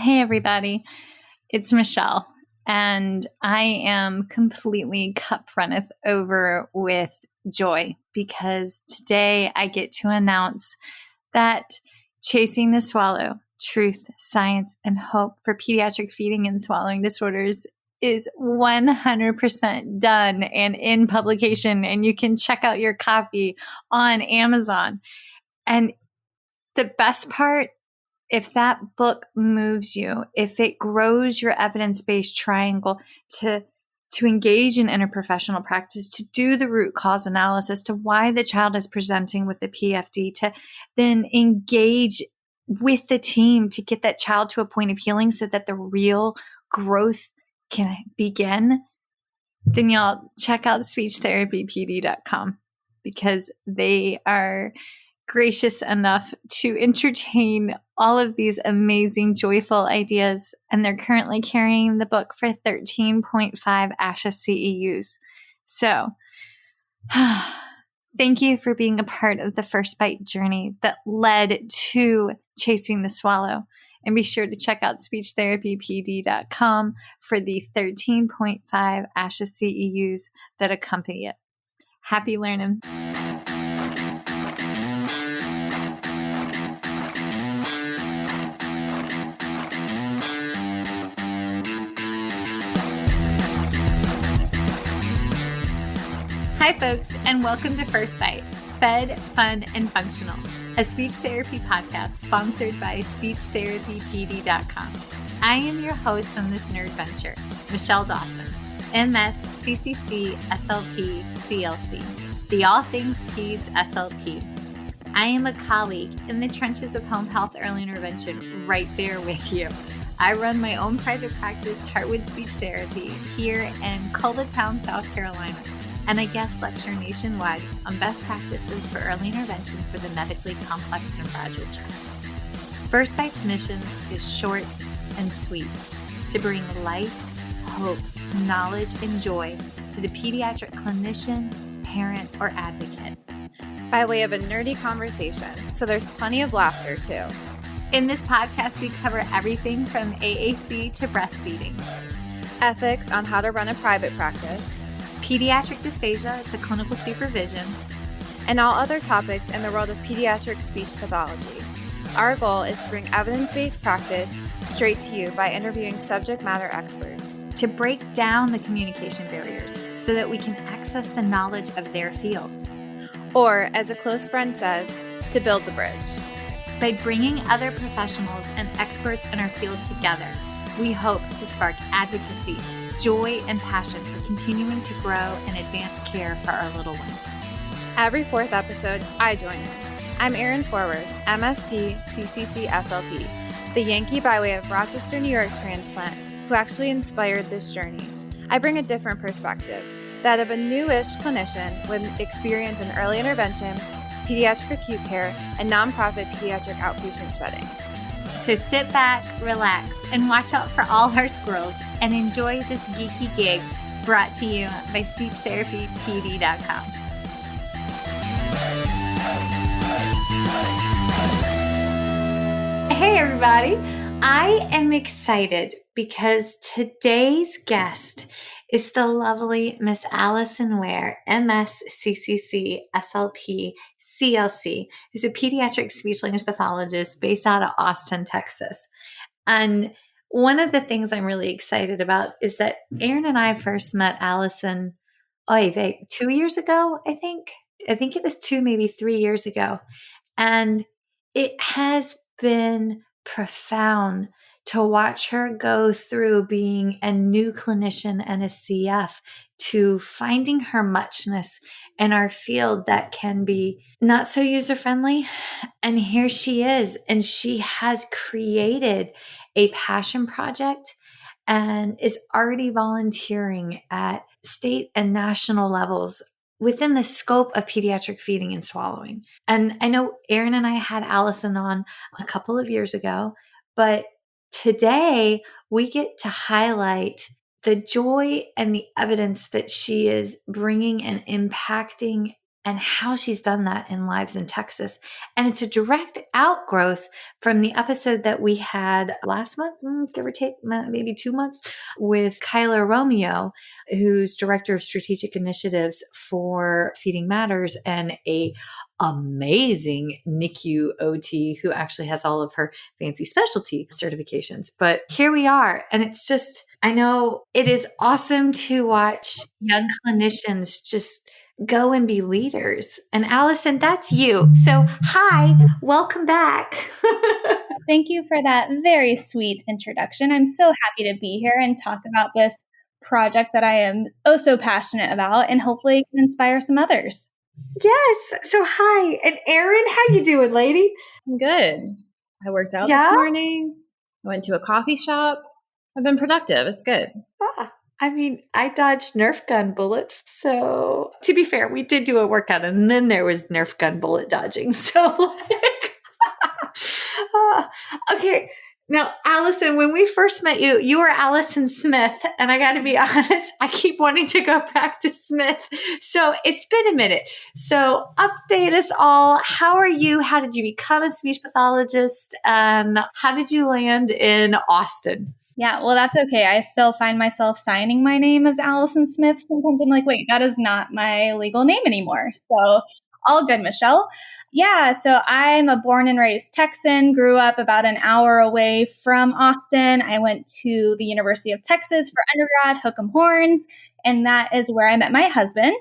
Hey, everybody. It's Michelle, and I am completely cup runneth over with joy because today I get to announce that Chasing the Swallow, Truth, Science, and Hope for Pediatric Feeding and Swallowing Disorders is 100% done and in publication, and you can check out your copy on Amazon. And the best part, if that book moves you, if it grows your evidence-based triangle to engage in interprofessional practice, to do the root cause analysis to why the child is presenting with the PFD, to then engage with the team to get that child to a point of healing so that the real growth can begin, then y'all check out speechtherapypd.com because they are gracious enough to entertain all of these amazing, joyful ideas. And they're currently carrying the book for 13.5 ASHA CEUs. So thank you for being a part of the First Bite journey that led to Chasing the Swallow. And be sure to check out speechtherapypd.com for the 13.5 ASHA CEUs that accompany it. Happy learning. Hi, folks, and welcome to First Bite, Fed, Fun, and Functional, a speech therapy podcast sponsored by speechtherapypd.com. I am your host on this nerd venture, Michelle Dawson, MS, CCC, SLP, CLC, the All Things Peds SLP. I am a colleague in the trenches of home health early intervention right there with you. I run my own private practice, Heartwood Speech Therapy, here in Coletown, South Carolina, and I guest lecture nationwide on best practices for early intervention for the medically complex and fragile child. First Bite's mission is short and sweet, to bring light, hope, knowledge, and joy to the pediatric clinician, parent, or advocate. By way of a nerdy conversation, so there's plenty of laughter too. In this podcast, we cover everything from AAC to breastfeeding, ethics on how to run a private practice, pediatric dysphagia to clinical supervision, and all other topics in the world of pediatric speech pathology. Our goal is to bring evidence-based practice straight to you by interviewing subject matter experts. To break down the communication barriers so that we can access the knowledge of their fields. Or, as a close friend says, to build the bridge. By bringing other professionals and experts in our field together, we hope to spark advocacy, joy, and passion for continuing to grow and advance care for our little ones. Every fourth episode, I join in. I'm Erin Forward, MSP, CCC-SLP, the Yankee by way of Rochester, New York transplant who actually inspired this journey. I bring a different perspective, that of a newish clinician with experience in early intervention, pediatric acute care, and nonprofit pediatric outpatient settings. So sit back, relax, and watch out for all our squirrels and enjoy this geeky gig brought to you by speechtherapypd.com. Hey, everybody. I am excited because today's guest is the lovely Miss Alyson Ware, MS, CCC, SLP, CLC, who's a pediatric speech-language pathologist based out of Austin, Texas. And one of the things I'm really excited about is that Erin and I first met Alyson 2 years ago, I think. I think it was 2, maybe 3 years ago. And it has been profound to watch her go through being a new clinician and a CF to finding her muchness in our field that can be not so user-friendly. And here she is, and she has created a passion project and is already volunteering at state and national levels within the scope of pediatric feeding and swallowing. And I know Erin and I had Alyson on a couple of years ago, but today we get to highlight the joy and the evidence that she is bringing and impacting and how she's done that in Lives in Texas. And it's a direct outgrowth from the episode that we had last month, give or take maybe 2 months, with Kyla Romeo, who's Director of Strategic Initiatives for Feeding Matters and a amazing NICU OT who actually has all of her fancy specialty certifications. But here we are. And it's just, I know it is awesome to watch young clinicians just go and be leaders. And Alyson, that's you. So hi, welcome back. Thank you for that very sweet introduction. I'm so happy to be here and talk about this project that I am oh so passionate about, and hopefully it can inspire some others. Yes. So hi. And Erin, how you doing, lady? I'm good. I worked out this morning. I went to a coffee shop. I've been productive. It's good. I mean, I dodged Nerf gun bullets. So to be fair, we did do a workout and then there was Nerf gun bullet dodging. So okay. Now, Alyson, when we first met you, you were Alyson Smith. And I got to be honest, I keep wanting to go back to Smith. So it's been a minute. So update us all. How are you? How did you become a speech pathologist? How did you land in Austin? Yeah, well, that's okay. I still find myself signing my name as Alyson Smith. Sometimes I'm like, wait, that is not my legal name anymore. So all good, Michelle. Yeah, so I'm a born and raised Texan, grew up about an hour away from Austin. I went to the University of Texas for undergrad, Hook 'em Horns, and that is where I met my husband.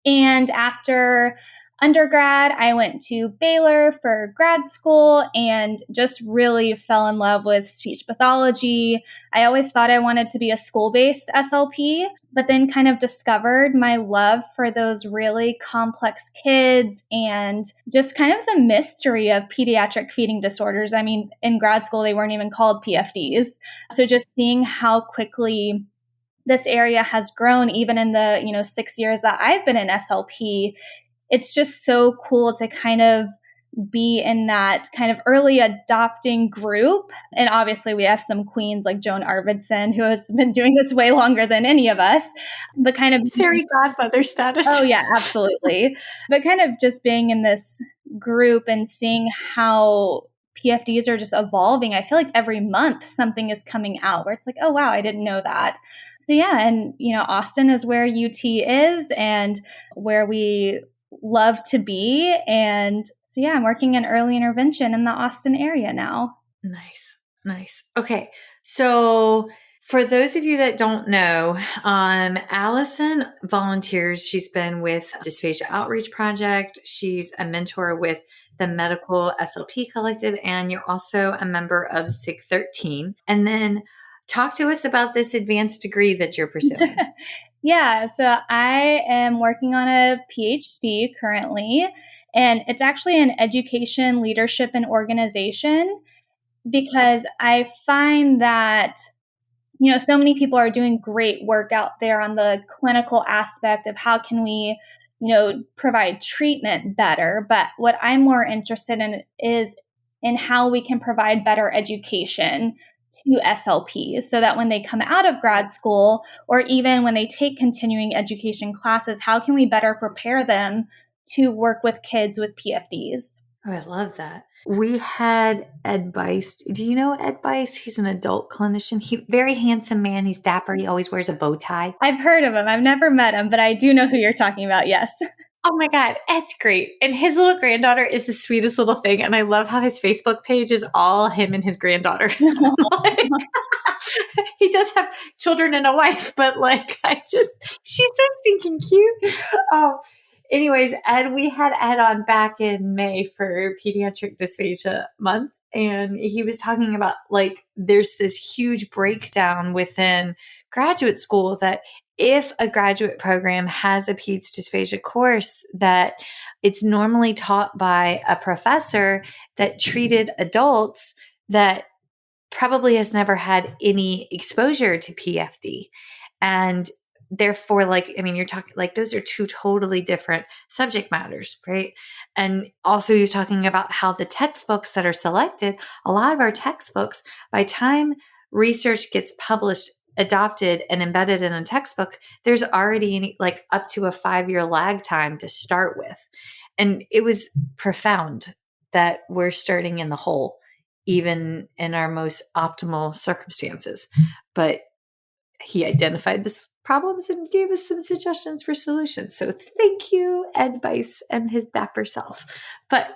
And after undergrad, I went to Baylor for grad school and just really fell in love with speech pathology. I always thought I wanted to be a school-based SLP, but then kind of discovered my love for those really complex kids and just kind of the mystery of pediatric feeding disorders. I mean, in grad school, they weren't even called PFDs. So just seeing how quickly this area has grown, even in the 6 years that I've been in SLP, it's just so cool to kind of be in that kind of early adopting group. And obviously we have some queens like Joan Arvidsson, who has been doing this way longer than any of us, but kind of fairy godmother status. Oh yeah, absolutely. But kind of just being in this group and seeing how PFDs are just evolving. I feel like every month something is coming out where it's like, oh wow, I didn't know that. So yeah, and Austin is where UT is and where we love to be. And so yeah, I'm working in early intervention in the Austin area now. Nice. Okay. So for those of you that don't know, Alyson volunteers. She's been with Dysphagia Outreach Project. She's a mentor with the Medical SLP Collective, and you're also a member of SIG 13. And then talk to us about this advanced degree that you're pursuing. Yeah, so I am working on a PhD currently, and it's actually in education, leadership, and organization, because I find that, so many people are doing great work out there on the clinical aspect of how can we, provide treatment better. But what I'm more interested in is in how we can provide better education to SLPs so that when they come out of grad school or even when they take continuing education classes, how can we better prepare them to work with kids with PFDs? Oh, I love that. We had Ed Bice. Do you know Ed Bice? He's an adult clinician. Very handsome man. He's dapper. He always wears a bow tie. I've heard of him. I've never met him, but I do know who you're talking about. Yes. Oh my God, Ed's great. And his little granddaughter is the sweetest little thing. And I love how his Facebook page is all him and his granddaughter. He does have children and a wife, but she's so stinking cute. Anyways, Ed, we had Ed on back in May for Pediatric Dysphagia Month. And he was talking about there's this huge breakdown within graduate school that if a graduate program has a peds dysphagia course, that it's normally taught by a professor that treated adults that probably has never had any exposure to PFD. And therefore, you're talking those are two totally different subject matters, right? And also you're talking about how the textbooks that are selected, a lot of our textbooks, by time research gets published adopted and embedded in a textbook, there's already like up to a 5-year lag time to start with. And it was profound that we're starting in the hole, even in our most optimal circumstances. But he identified the problems and gave us some suggestions for solutions. So thank you, Ed Bice and his dapper self. But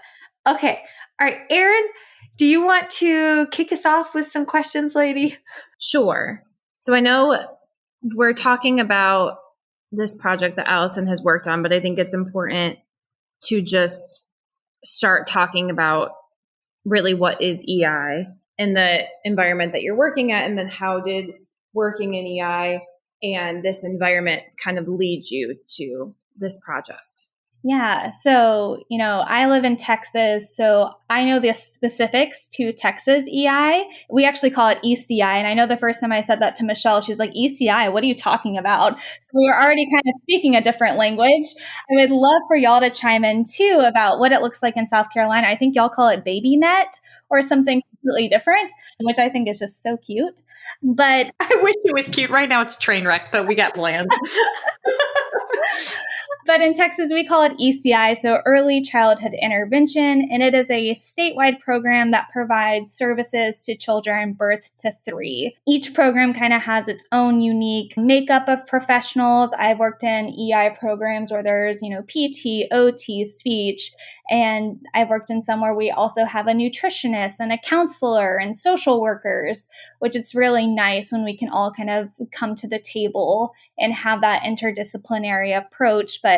okay. All right, Erin, do you want to kick us off with some questions, lady? Sure. So I know we're talking about this project that Alyson has worked on, but I think it's important to just start talking about really what is EI and the environment that you're working at, and then how did working in EI and this environment kind of lead you to this project? Yeah. So, I live in Texas, so I know the specifics to Texas EI. We actually call it ECI. And I know the first time I said that to Michelle, she was like, ECI, what are you talking about? So we were already kind of speaking a different language. I would love for y'all to chime in too about what it looks like in South Carolina. I think y'all call it baby net or something completely different, which I think is just so cute. But I wish it was cute. Right now it's a train wreck, but we got bland. But in Texas, we call it ECI, so Early Childhood Intervention, and it is a statewide program that provides services to children birth to 3. Each program kind of has its own unique makeup of professionals. I've worked in EI programs where there's, PT, OT, speech, and I've worked in some where we also have a nutritionist and a counselor and social workers, which it's really nice when we can all kind of come to the table and have that interdisciplinary approach. But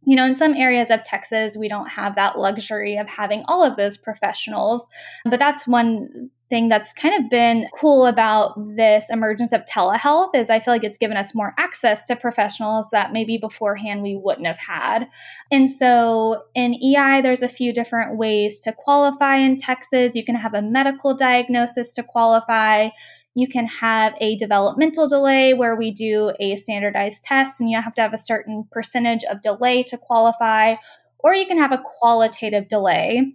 in some areas of Texas, we don't have that luxury of having all of those professionals. But that's one thing that's kind of been cool about this emergence of telehealth is I feel like it's given us more access to professionals that maybe beforehand we wouldn't have had. And so in EI, there's a few different ways to qualify in Texas. You can have a medical diagnosis to qualify. You can have a developmental delay where we do a standardized test and you have to have a certain percentage of delay to qualify, or you can have a qualitative delay.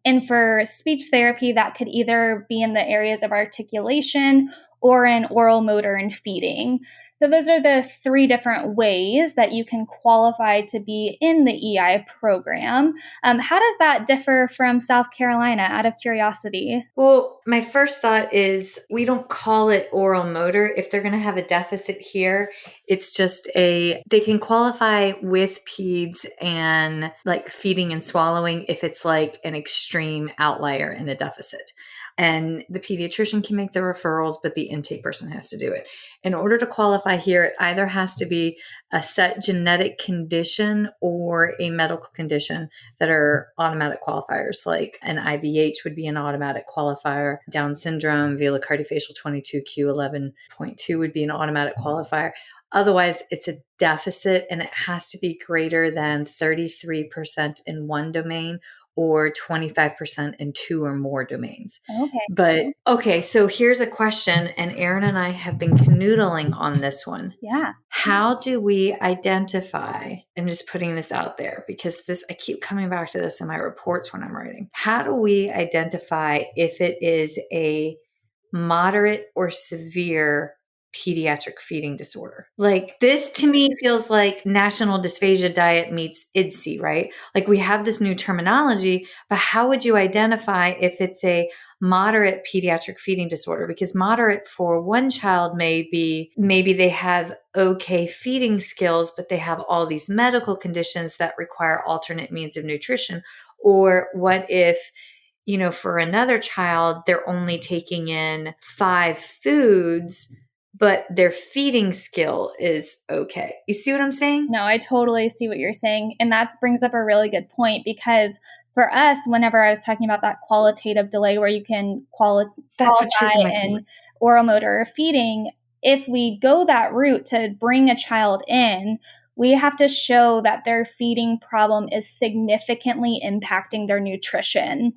And for speech therapy, that could either be in the areas of articulation or in oral motor and feeding. So those are the 3 different ways that you can qualify to be in the EI program. How does that differ from South Carolina, out of curiosity? Well, my first thought is we don't call it oral motor. If they're going to have a deficit here, it's just they can qualify with peds and like feeding and swallowing if it's like an extreme outlier in a deficit. And the pediatrician can make the referrals, but the intake person has to do it. In order to qualify here, it either has to be a set genetic condition or a medical condition that are automatic qualifiers, like an IVH would be an automatic qualifier. Down syndrome, velocardiofacial 22q11.2 would be an automatic qualifier. Otherwise, it's a deficit and it has to be greater than 33% in one domain or 25% in 2 or more domains. Okay. But okay, so here's a question, and Erin and I have been canoodling on this one. Yeah. How do we identify, I'm just putting this out there because I keep coming back to this in my reports when I'm writing. How do we identify if it is a moderate or severe pediatric feeding disorder? Like this to me feels like National Dysphagia Diet meets IDSI, right? Like we have this new terminology, but how would you identify if it's a moderate pediatric feeding disorder? Because moderate for one child maybe they have okay feeding skills, but they have all these medical conditions that require alternate means of nutrition. Or what if for another child, they're only taking in 5 foods, but their feeding skill is okay. You see what I'm saying? No, I totally see what you're saying. And that brings up a really good point because for us, whenever I was talking about that qualitative delay where you can qualify in oral motor feeding, if we go that route to bring a child in, we have to show that their feeding problem is significantly impacting their nutrition.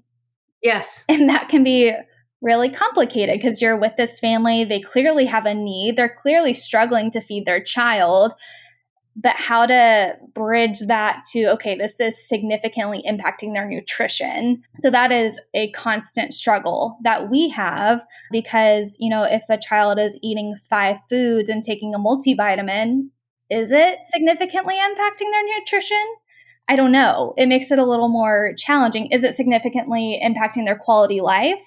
Yes. And that can be really complicated because you're with this family. They clearly have a need. They're clearly struggling to feed their child. but how to bridge that to, okay, this is significantly impacting their nutrition. So that is a constant struggle that we have because, if a child is eating 5 foods and taking a multivitamin, is it significantly impacting their nutrition? I don't know. It makes it a little more challenging. Is it significantly impacting their quality life?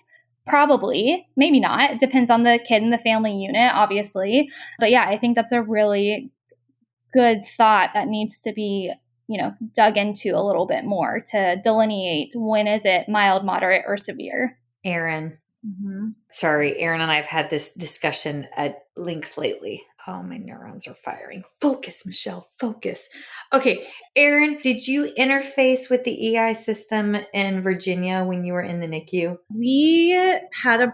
Probably, maybe not. It depends on the kid and the family unit, obviously. But yeah, I think that's a really good thought that needs to be, dug into a little bit more to delineate when is it mild, moderate, or severe. Erin. Mm-hmm. Sorry, Erin and I have had this discussion at length lately. Oh, my neurons are firing. Focus, Michelle, focus. Okay, Erin, did you interface with the EI system in Virginia when you were in the NICU? We had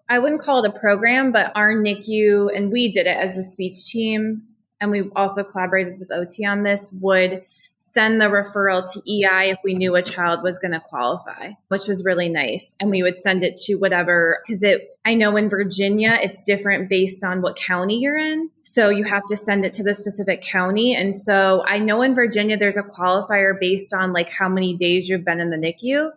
I wouldn't call it a program, but our NICU, and we did it as the speech team, and we also collaborated with OT on this, would send the referral to EI if we knew a child was going to qualify, which was really nice. And we would send it to whatever, because I know in Virginia, it's different based on what county you're in. So you have to send it to the specific county. And so I know in Virginia, there's a qualifier based on like how many days you've been in the NICU.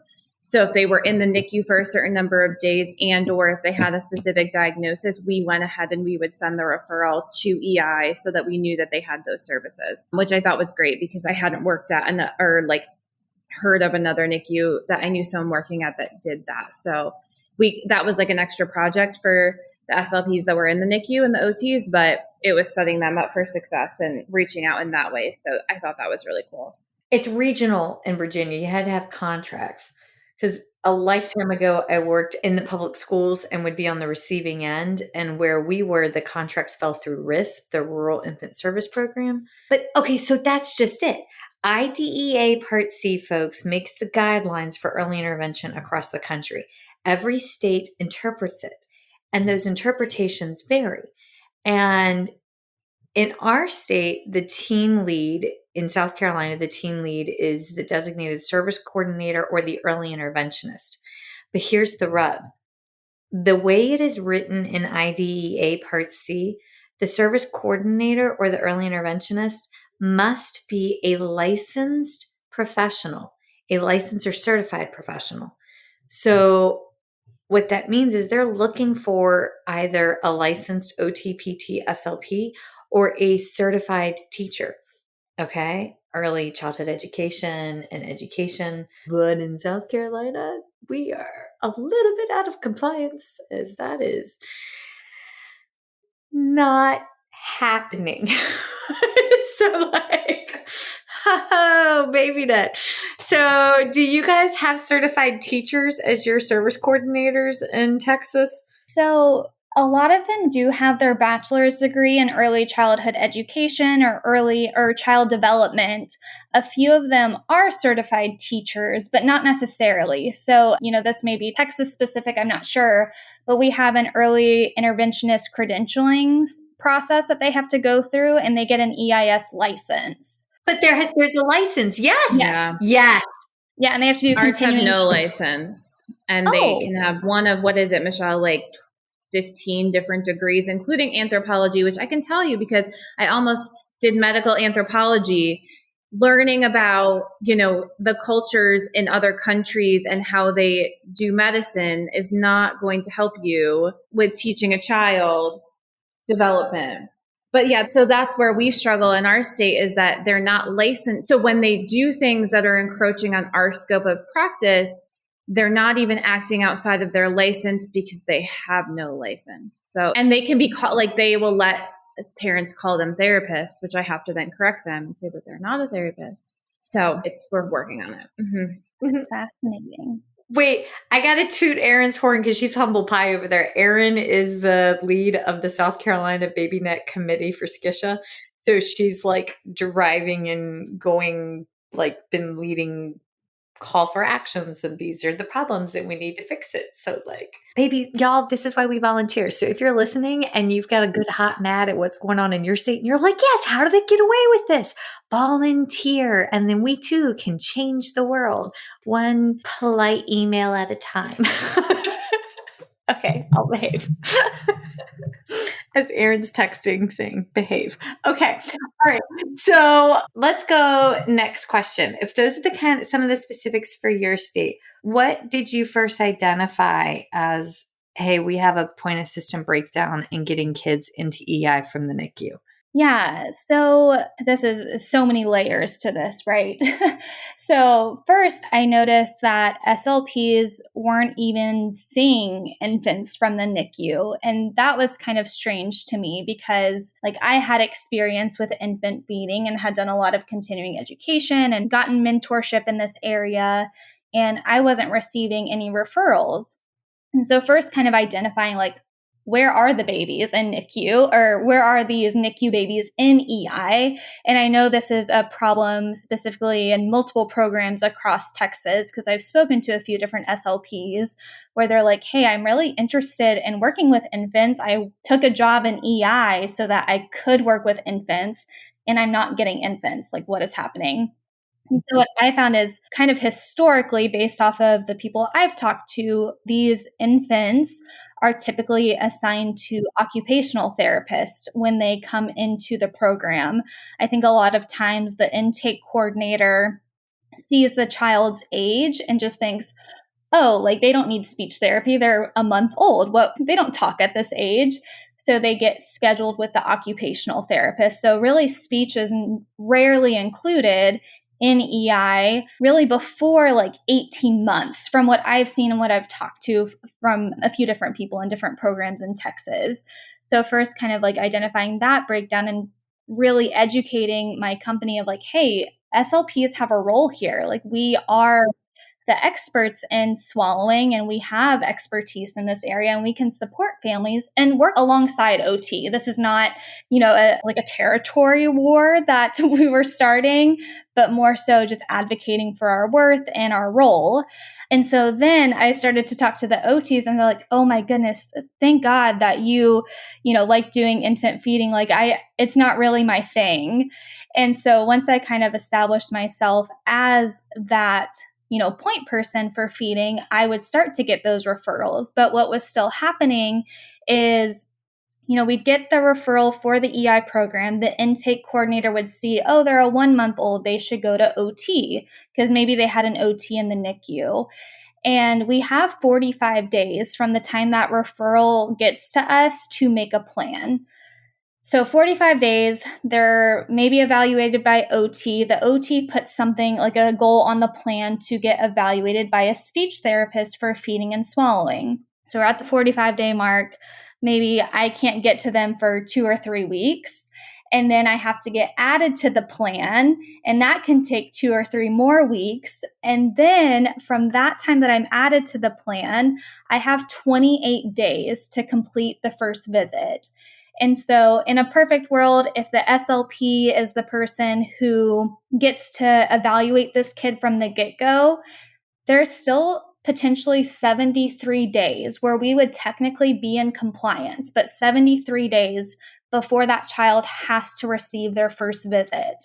So if they were in the NICU for a certain number of days and or if they had a specific diagnosis, we went ahead and we would send the referral to EI so that we knew that they had those services, which I thought was great because I hadn't worked at heard of another NICU that I knew someone working at that did that. So that was like an extra project for the SLPs that were in the NICU and the OTs, but it was setting them up for success and reaching out in that way. So I thought that was really cool. It's regional in Virginia. You had to have contracts. Because a lifetime ago, I worked in the public schools and would be on the receiving end. And where we were, the contracts fell through RISP, the Rural Infant Service Program. But okay, so that's just it. IDEA Part C, folks, makes the guidelines for early intervention across the country. Every state interprets it, and those interpretations vary. And in our state, the team lead in South Carolina, the team lead is the designated service coordinator or the early interventionist. But here's the rub. The way it is written in IDEA Part C, the service coordinator or the early interventionist must be a licensed professional, a licensed or certified professional. So what that means is they're looking for either a licensed OT, PT, SLP, or a certified teacher. Okay, early childhood education and education. But in South Carolina, we are a little bit out of compliance, as that is not happening. So oh, maybe not. So do you guys have certified teachers as your service coordinators in Texas? So a lot of them do have their bachelor's degree in early childhood education or child development. A few of them are certified teachers, but not necessarily. So, this may be Texas specific, I'm not sure, but we have an early interventionist credentialing process that they have to go through, and they get an EIS license. But there's a license. Yes. Yeah. Yes. Yeah, and they have to do Ours have continuing. no license, and they can have one of, what is it, Michelle, like 15 different degrees, including anthropology, which I can tell you because I almost did medical anthropology, learning about, the cultures in other countries and how they do medicine is not going to help you with teaching a child development. But yeah, so that's where we struggle in our state is that they're not licensed. So when they do things that are encroaching on our scope of practice, they're not even acting outside of their license because they have no license. So, and they can be called, they will let parents call them therapists, which I have to then correct them and say that they're not a therapist. So we're working on it. Mm-hmm. It's fascinating. Wait, I got to toot Erin's horn because she's humble pie over there. Erin is the lead of the South Carolina Baby Net Committee for SCISHA. So she's driving and going, been leading call for actions, and these are the problems and we need to fix it. So baby, y'all, this is why we volunteer. So if you're listening and you've got a good hot mad at what's going on in your state and you're like, yes, how do they get away with this? Volunteer. And then we too can change the world one polite email at a time. Okay, I'll behave. As Erin's texting saying, behave. Okay. All right. So let's go next question. If those are some of the specifics for your state, what did you first identify as, hey, we have a point of system breakdown in getting kids into EI from the NICU? Yeah, so this is so many layers to this, right? So first, I noticed that SLPs weren't even seeing infants from the NICU. And that was kind of strange to me because I had experience with infant feeding and had done a lot of continuing education and gotten mentorship in this area. And I wasn't receiving any referrals. And so first kind of identifying where are the babies in NICU, or where are these NICU babies in EI? And I know this is a problem specifically in multiple programs across Texas, because I've spoken to a few different SLPs where they're like, hey, I'm really interested in working with infants. I took a job in EI so that I could work with infants, and I'm not getting infants. What is happening? And so what I found is kind of historically, based off of the people I've talked to, these infants are typically assigned to occupational therapists when they come into the program. I think a lot of times the intake coordinator sees the child's age and just thinks, oh, they don't need speech therapy. They're a month old. Well, they don't talk at this age. So they get scheduled with the occupational therapist. So really speech is rarely included in EI really before 18 months from what I've seen and what I've talked to from a few different people in different programs in Texas. So first kind of identifying that breakdown and really educating my company of hey, SLPs have a role here. We are the experts in swallowing, and we have expertise in this area, and we can support families and work alongside OT. This is not, a territory war that we were starting, but more so just advocating for our worth and our role. And so then I started to talk to the OTs, and they're like, oh my goodness, thank God that you like doing infant feeding. It's not really my thing. And so once I kind of established myself as that point person for feeding, I would start to get those referrals. But what was still happening is, we'd get the referral for the EI program. The intake coordinator would see, oh, they're a 1 month old. They should go to OT because maybe they had an OT in the NICU. And we have 45 days from the time that referral gets to us to make a plan. So 45 days, they're maybe evaluated by OT. The OT puts something like a goal on the plan to get evaluated by a speech therapist for feeding and swallowing. So we're at the 45-day mark. Maybe I can't get to them for 2 or 3 weeks. And then I have to get added to the plan. And that can take 2 or 3 more weeks. And then from that time that I'm added to the plan, I have 28 days to complete the first visit. And so in a perfect world, if the SLP is the person who gets to evaluate this kid from the get-go, there's still potentially 73 days where we would technically be in compliance, but 73 days before that child has to receive their first visit.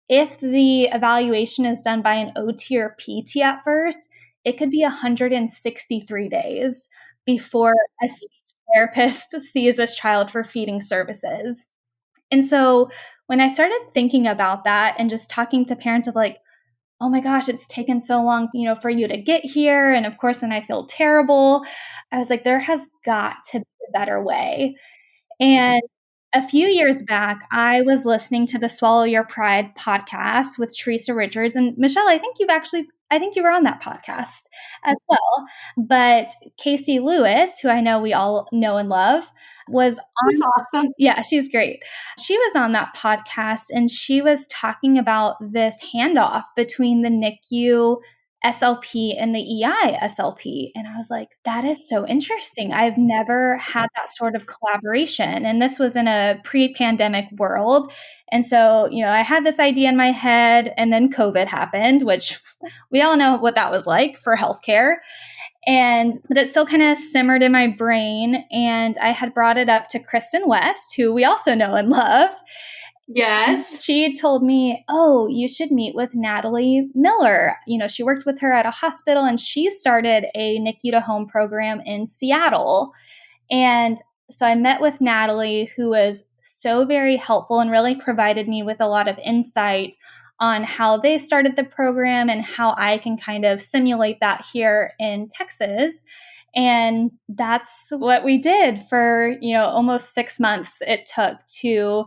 If the evaluation is done by an OT or PT at first, it could be 163 days before a speech therapist sees this child for feeding services. And so when I started thinking about that and just talking to parents of oh my gosh, it's taken so long, for you to get here. And of course, then I feel terrible. I was like, there has got to be a better way. And a few years back, I was listening to the Swallow Your Pride podcast with Teresa Richards. And Michelle, I think you were on that podcast as well. But Casey Lewis, who I know we all know and love, was on. She's awesome. Yeah, she's great. She was on that podcast, and she was talking about this handoff between the NICU SLP and the EI SLP. And I was like, that is so interesting. I've never had that sort of collaboration. And this was in a pre-pandemic world. And so, I had this idea in my head, and then COVID happened, which we all know what that was like for healthcare. But it still kind of simmered in my brain. And I had brought it up to Kristen West, who we also know and love. Yes. She told me, oh, you should meet with Natalie Miller. She worked with her at a hospital, and she started a NICU to home program in Seattle. And So I met with Natalie, who was so very helpful and really provided me with a lot of insight on how they started the program and how I can kind of simulate that here in Texas. And that's what we did for, almost 6 months it took to,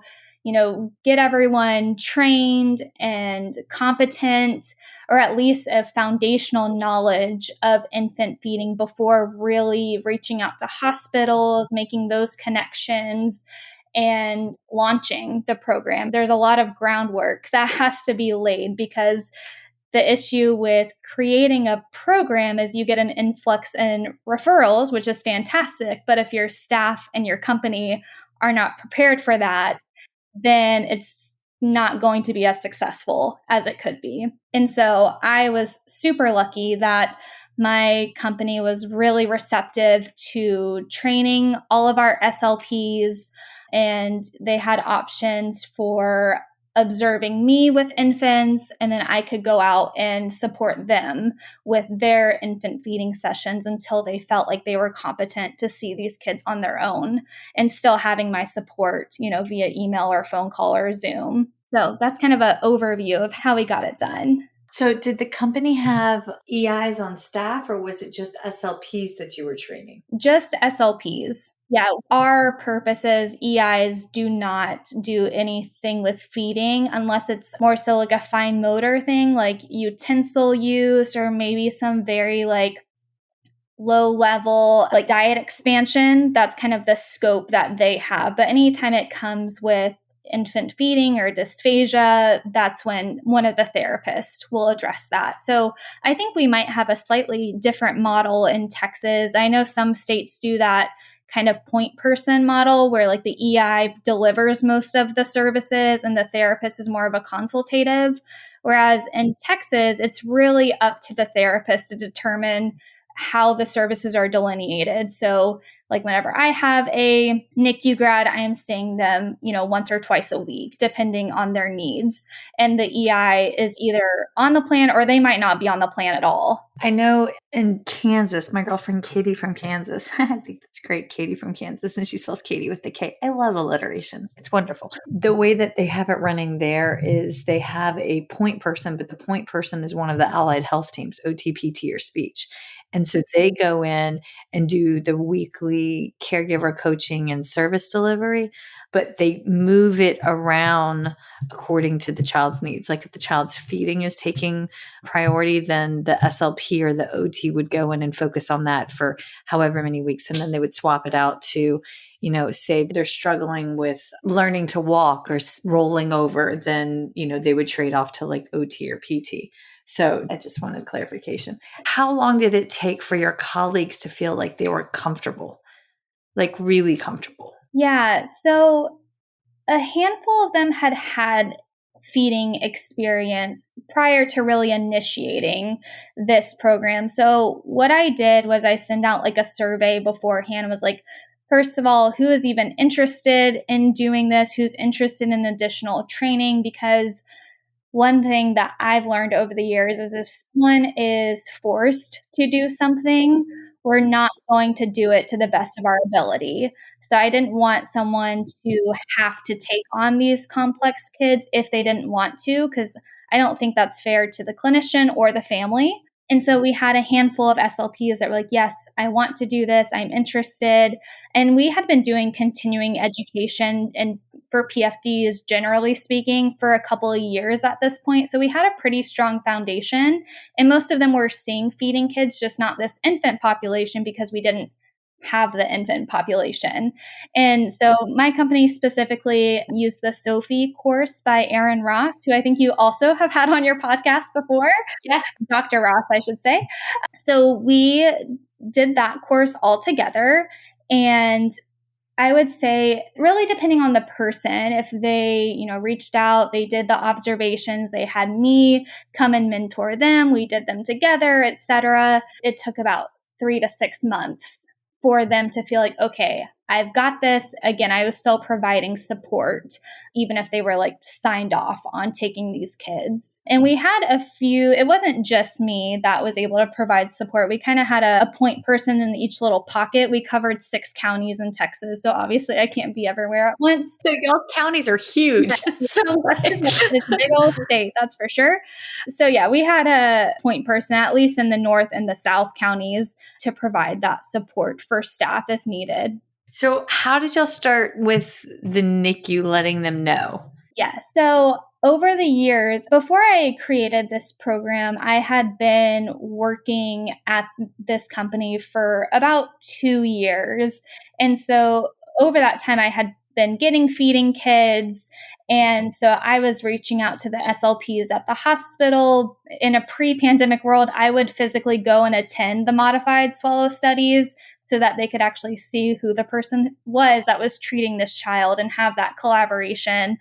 get everyone trained and competent, or at least a foundational knowledge of infant feeding before really reaching out to hospitals, making those connections, and launching the program. There's a lot of groundwork that has to be laid, because the issue with creating a program is you get an influx in referrals, which is fantastic. But if your staff and your company are not prepared for that, then it's not going to be as successful as it could be. And so I was super lucky that my company was really receptive to training all of our SLPs, and they had options for observing me with infants, and then I could go out and support them with their infant feeding sessions until they felt like they were competent to see these kids on their own, and still having my support, via email or phone call or Zoom. So that's kind of an overview of how we got it done. So did the company have EIs on staff, or was it just SLPs that you were training? Just SLPs. Yeah, our purposes, EIs do not do anything with feeding unless it's more so like a fine motor thing, like utensil use, or maybe some very low level diet expansion. That's kind of the scope that they have. But anytime it comes with infant feeding or dysphagia, that's when one of the therapists will address that. So I think we might have a slightly different model in Texas. I know some states do that kind of point person model where the EI delivers most of the services and the therapist is more of a consultative. Whereas in Texas, it's really up to the therapist to determine how the services are delineated. So whenever I have a NICU grad, I am seeing them, once or twice a week, depending on their needs. And the EI is either on the plan or they might not be on the plan at all. I know in Kansas, my girlfriend Katie from Kansas, I think that's great, Katie from Kansas, and she spells Katie with the K. I love alliteration. It's wonderful. The way that they have it running there is they have a point person, but the point person is one of the allied health teams, OT, PT, or speech. And so they go in and do the weekly caregiver coaching and service delivery, but they move it around according to the child's needs. Like if the child's feeding is taking priority, then the SLP or the OT would go in and focus on that for however many weeks. And then they would swap it out to, say they're struggling with learning to walk or rolling over, then, they would trade off to OT or PT. So I just wanted clarification. How long did it take for your colleagues to feel like they were comfortable, really comfortable? Yeah. So a handful of them had feeding experience prior to really initiating this program. So what I did was I sent out a survey beforehand. It was first of all, who is even interested in doing this? Who's interested in additional training? Because one thing that I've learned over the years is if someone is forced to do something, we're not going to do it to the best of our ability. So I didn't want someone to have to take on these complex kids if they didn't want to, because I don't think that's fair to the clinician or the family. And so we had a handful of SLPs that were yes, I want to do this. I'm interested. And we had been doing continuing education and for PFDs, generally speaking, for a couple of years at this point. So we had a pretty strong foundation. And most of them were seeing feeding kids, just not this infant population, because we didn't have the infant population. And so my company specifically used the Sophie course by Erin Ross, who I think you also have had on your podcast before. Yeah. Dr. Ross, I should say. So we did that course all together. And I would say really depending on the person, if they, reached out, they did the observations, they had me come and mentor them, we did them together, etc. It took about 3 to 6 months for them to feel okay, I've got this. Again, I was still providing support, even if they were like signed off on taking these kids. And we had a few, it wasn't just me that was able to provide support. We kind of had a point person in each little pocket. We covered 6 counties in Texas. So obviously I can't be everywhere at once. So y'all counties are huge. So it's a big old state, that's for sure. So yeah, we had a point person, at least in the North and the South counties, to provide that support for staff if needed. So how did y'all start with the NICU letting them know? Yeah. So over the years, before I created this program, I had been working at this company for about 2 years. And so over that time, I had been feeding kids. And so I was reaching out to the SLPs at the hospital. In a pre-pandemic world, I would physically go and attend the modified swallow studies so that they could actually see who the person was that was treating this child and have that collaboration.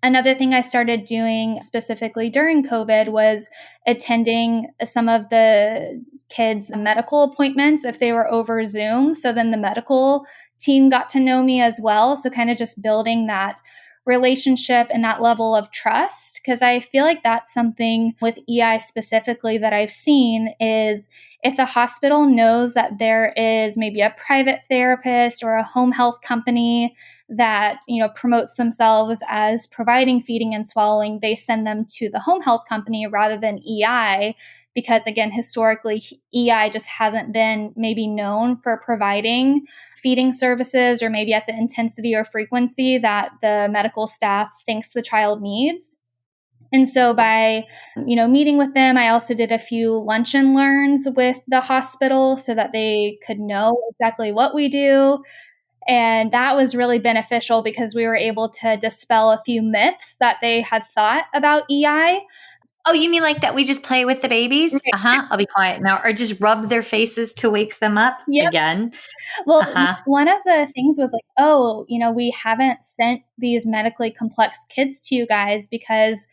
Another thing I started doing specifically during COVID was attending some of the kids' medical appointments if they were over Zoom. So then the medical team got to know me as well. So kind of just building that relationship and that level of trust, because I feel like that's something with EI specifically that I've seen is if the hospital knows that there is maybe a private therapist or a home health company that, promotes themselves as providing feeding and swallowing, they send them to the home health company rather than EI. Because again, historically, EI just hasn't been maybe known for providing feeding services or maybe at the intensity or frequency that the medical staff thinks the child needs. And so by, meeting with them, I also did a few lunch and learns with the hospital so that they could know exactly what we do. And that was really beneficial because we were able to dispel a few myths that they had thought about EI. Oh, you mean like that we just play with the babies? I'll be quiet now. Or just rub their faces to wake them up again? Well, one of the things was like, we haven't sent these medically complex kids to you guys because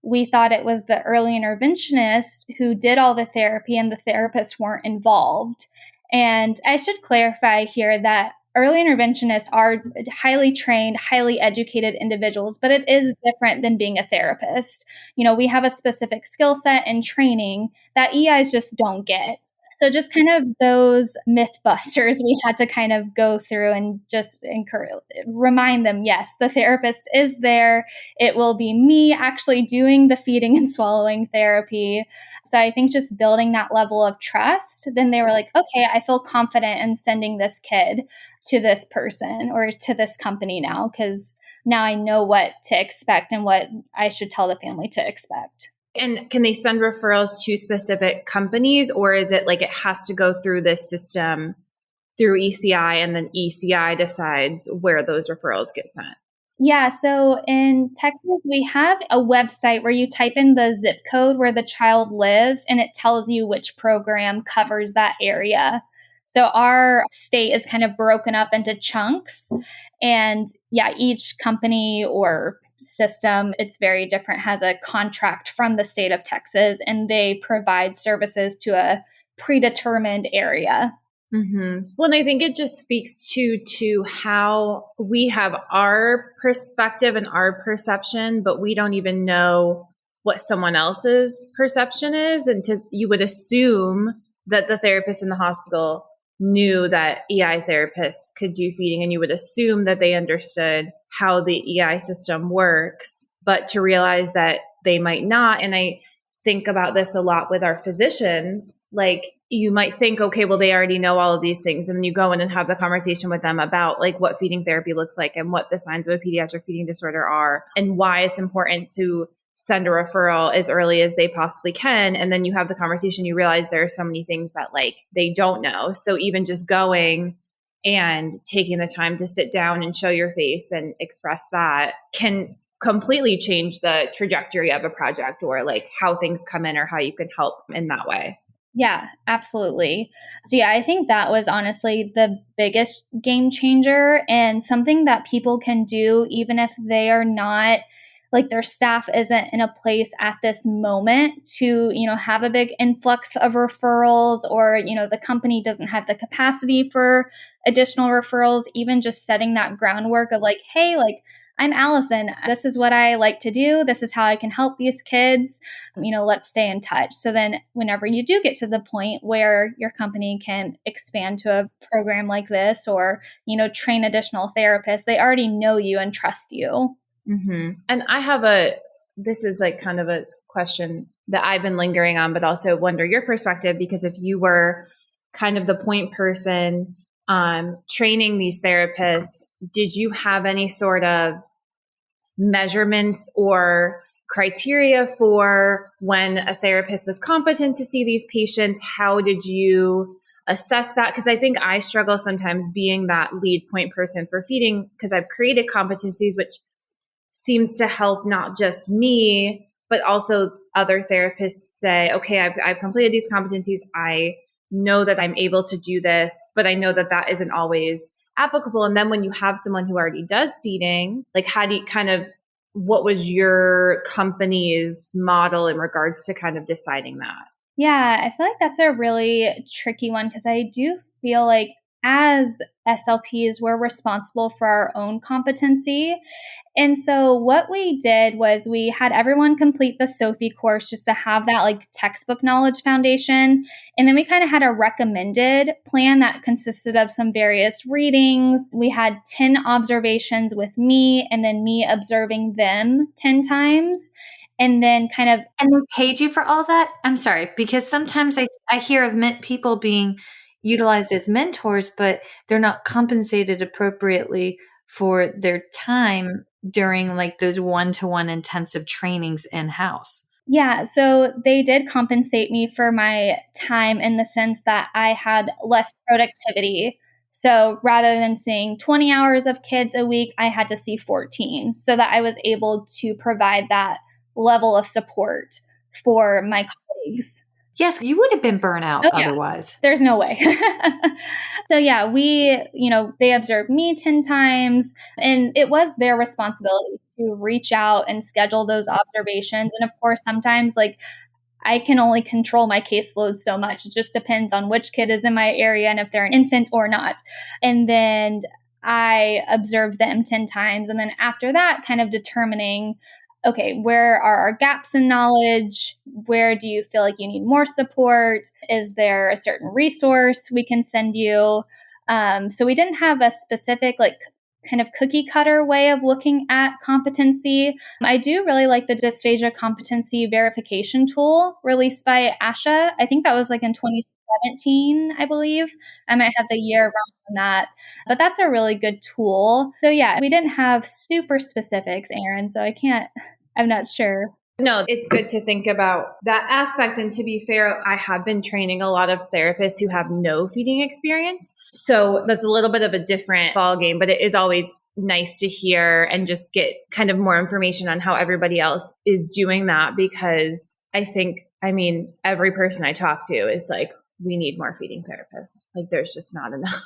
we thought it was the early interventionist who did all the therapy and the therapists weren't involved. And I should clarify here that early interventionists are highly trained, highly educated individuals, but it is different than being a therapist. We have a specific skill set and training that EIs just don't get. So just kind of those myth busters we had to kind of go through and just remind them, yes, the therapist is there. It will be me actually doing the feeding and swallowing therapy. So I think just building that level of trust, then they were like, okay, I feel confident in sending this kid to this person or to this company now, because now I know what to expect and what I should tell the family to expect. And can they send referrals to specific companies, or is it like it has to go through this system through ECI and then ECI decides where those referrals get sent? Yeah. So in Texas, we have a website where you type in the zip code where the child lives and it tells you which program covers that area. So our state is kind of broken up into chunks. And yeah, each company or system, it's very different, has a contract from the state of Texas, and they provide services to a predetermined area. Mm-hmm. Well, and I think it just speaks to how we have our perspective and our perception, but we don't even know what someone else's perception is. And you would assume that the therapist in the hospital knew that EI therapists could do feeding, and you would assume that they understood how the EI system works, but to realize that they might not. And I think about this a lot with our physicians. Like, you might think, okay, well, they already know all of these things. And then you go in and have the conversation with them about like what feeding therapy looks like and what the signs of a pediatric feeding disorder are and why it's important to send a referral as early as they possibly can. And then you have the conversation, you realize there are so many things that like they don't know. So even just going and taking the time to sit down and show your face and express that can completely change the trajectory of a project or like how things come in or how you can help in that way. Yeah, absolutely. So yeah, I think that was honestly the biggest game changer and something that people can do even if they are not like their staff isn't in a place at this moment to, have a big influx of referrals, or, the company doesn't have the capacity for additional referrals, even just setting that groundwork of like, hey, like, I'm Alyson. This is what I like to do. This is how I can help these kids. Let's stay in touch. So then whenever you do get to the point where your company can expand to a program like this, or, train additional therapists, they already know you and trust you. Mm-hmm. And this is like kind of a question that I've been lingering on, but also wonder your perspective, because if you were kind of the point person training these therapists, did you have any sort of measurements or criteria for when a therapist was competent to see these patients? How did you assess that? Because I think I struggle sometimes being that lead point person for feeding, because I've created competencies, which seems to help not just me, but also other therapists say, okay, I've completed these competencies. I know that I'm able to do this, but I know that that isn't always applicable. And then when you have someone who already does feeding, like how do you what was your company's model in regards to kind of deciding that? Yeah, I feel like that's a really tricky one, because I do feel like as SLPs, we're responsible for our own competency. And so what we did was we had everyone complete the SOFI course just to have that like textbook knowledge foundation. And then we kind of had a recommended plan that consisted of some various readings. We had 10 observations with me, and then me observing them 10 times. And then And they paid you for all that? I'm sorry, because sometimes I hear of people being utilized as mentors, but they're not compensated appropriately for their time during like those one-to-one intensive trainings in-house. Yeah, so they did compensate me for my time in the sense that I had less productivity. So rather than seeing 20 hours of kids a week, I had to see 14, so that I was able to provide that level of support for my colleagues. Yes, you would have been burnt out otherwise. There's no way. So yeah, they observed me 10 times, and it was their responsibility to reach out and schedule those observations. And of course, sometimes like I can only control my caseload so much. It just depends on which kid is in my area and if they're an infant or not. And then I observed them 10 times. And then after that, kind of determining, okay, where are our gaps in knowledge? Where do you feel like you need more support? Is there a certain resource we can send you? So we didn't have a specific like kind of cookie cutter way of looking at competency. I do really like the dysphagia competency verification tool released by ASHA. I think that was like in 2017, I believe. I might have the year wrong on that, but that's a really good tool. So yeah, we didn't have super specifics, Aaron, so I'm not sure. No, it's good to think about that aspect. And to be fair, I have been training a lot of therapists who have no feeding experience. So that's a little bit of a different ballgame, but it is always nice to hear and just get kind of more information on how everybody else is doing that. Because every person I talk to is like, we need more feeding therapists. Like there's just not enough.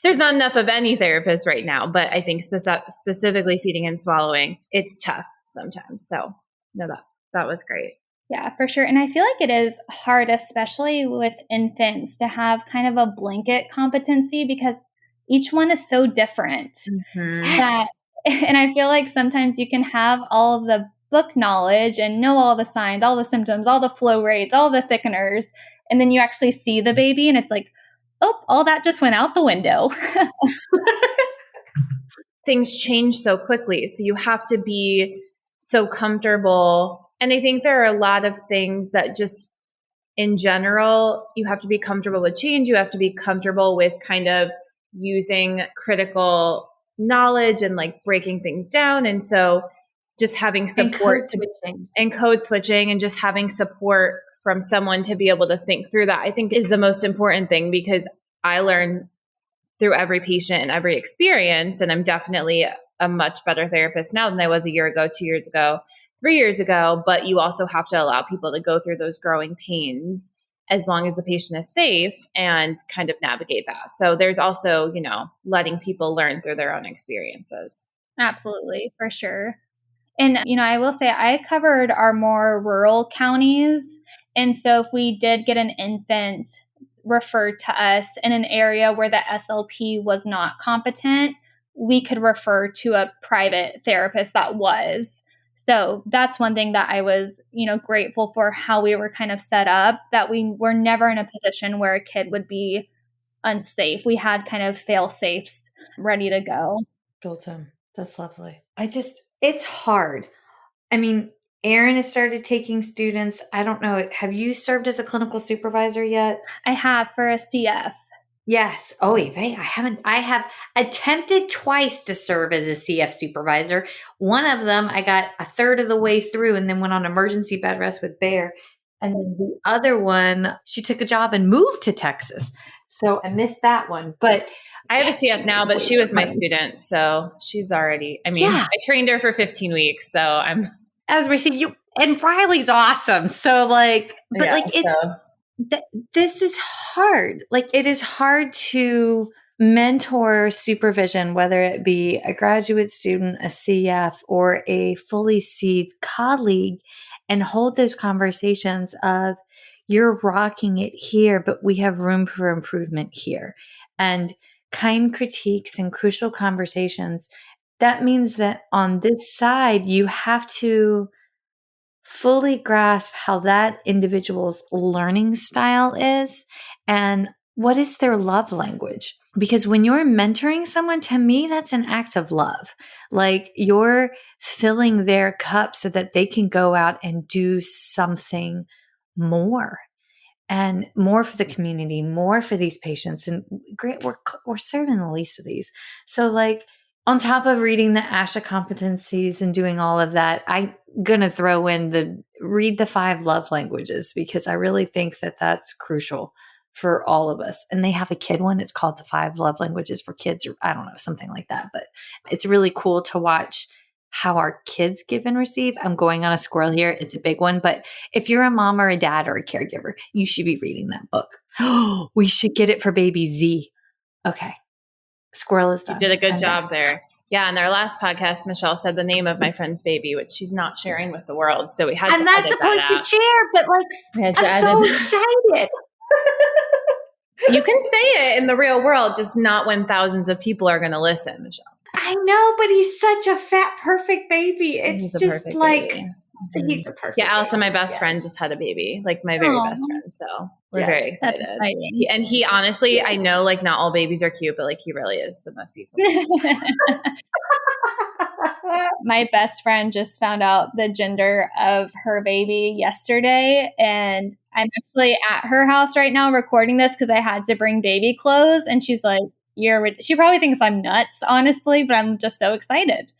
There's not enough of any therapist right now, but I think specifically feeding and swallowing, it's tough sometimes. So no, that was great. Yeah, for sure. And I feel like it is hard, especially with infants, to have kind of a blanket competency, because each one is so different. Mm-hmm. And I feel like sometimes you can have all of the book knowledge and know all the signs, all the symptoms, all the flow rates, all the thickeners, and then you actually see the baby and it's like, oh, all that just went out the window. Things change so quickly. So you have to be so comfortable. And I think there are a lot of things that just in general, you have to be comfortable with change. You have to be comfortable with kind of using critical knowledge and like breaking things down. And so just having support and code switching and just having support from someone to be able to think through that, I think is the most important thing, because I learn through every patient and every experience. And I'm definitely a much better therapist now than I was a year ago, 2 years ago, 3 years ago. But you also have to allow people to go through those growing pains as long as the patient is safe and kind of navigate that. So there's also, letting people learn through their own experiences. Absolutely, for sure. And, I will say I covered our more rural counties. And so if we did get an infant referred to us in an area where the SLP was not competent, we could refer to a private therapist that was. So that's one thing that I was, grateful for how we were kind of set up, that we were never in a position where a kid would be unsafe. We had kind of fail safes ready to go. Built in. That's lovely. It's hard. I mean, Erin has started taking students. I don't know. Have you served as a clinical supervisor yet? I have for a CF. Yes. Oh, Eva, I haven't. I have attempted twice to serve as a CF supervisor. One of them, I got a third of the way through and then went on emergency bed rest with Bear. And then the other one, she took a job and moved to Texas. So I missed that one. But I have a CF now, but she was my student. So she's already, I trained her for 15 weeks. So as we see, and Riley's awesome. So this is hard. Like, it is hard to mentor supervision, whether it be a graduate student, a CF, or a fully CE'd colleague, and hold those conversations of, you're rocking it here, but we have room for improvement here. And kind critiques and crucial conversations. That means that on this side, you have to fully grasp how that individual's learning style is and what is their love language. Because when you're mentoring someone, to me, that's an act of love. Like, you're filling their cup so that they can go out and do something more, and more for the community, more for these patients. And great, we're serving the least of these. So, like, on top of reading the ASHA competencies and doing all of that, I'm going to throw in read the 5 love languages, because I really think that that's crucial for all of us. And they have a kid one. It's called the 5 love languages for kids, or I don't know, something like that. But it's really cool to watch how our kids give and receive. I'm going on a squirrel here. It's a big one. But if you're a mom or a dad or a caregiver, you should be reading that book. Oh, we should get it for baby Z. Okay. Squirrel is done. You did a good job there. Yeah. In our last podcast, Michelle said the name of my friend's baby, which she's not sharing with the world. So we had I'm not supposed to share, but I'm so excited. You can say it in the real world, just not when thousands of people are going to listen, Michelle. I know, but he's such a fat, perfect baby. It's just like, he's a perfect Yeah, Alyson, my best friend, just had a baby, like my very best friend. So we're very excited. That's exciting. He honestly, I know, like, not all babies are cute, but like, he really is the most beautiful. My best friend just found out the gender of her baby yesterday, and I'm actually at her house right now recording this because I had to bring baby clothes, and she's like, she probably thinks I'm nuts, honestly, but I'm just so excited.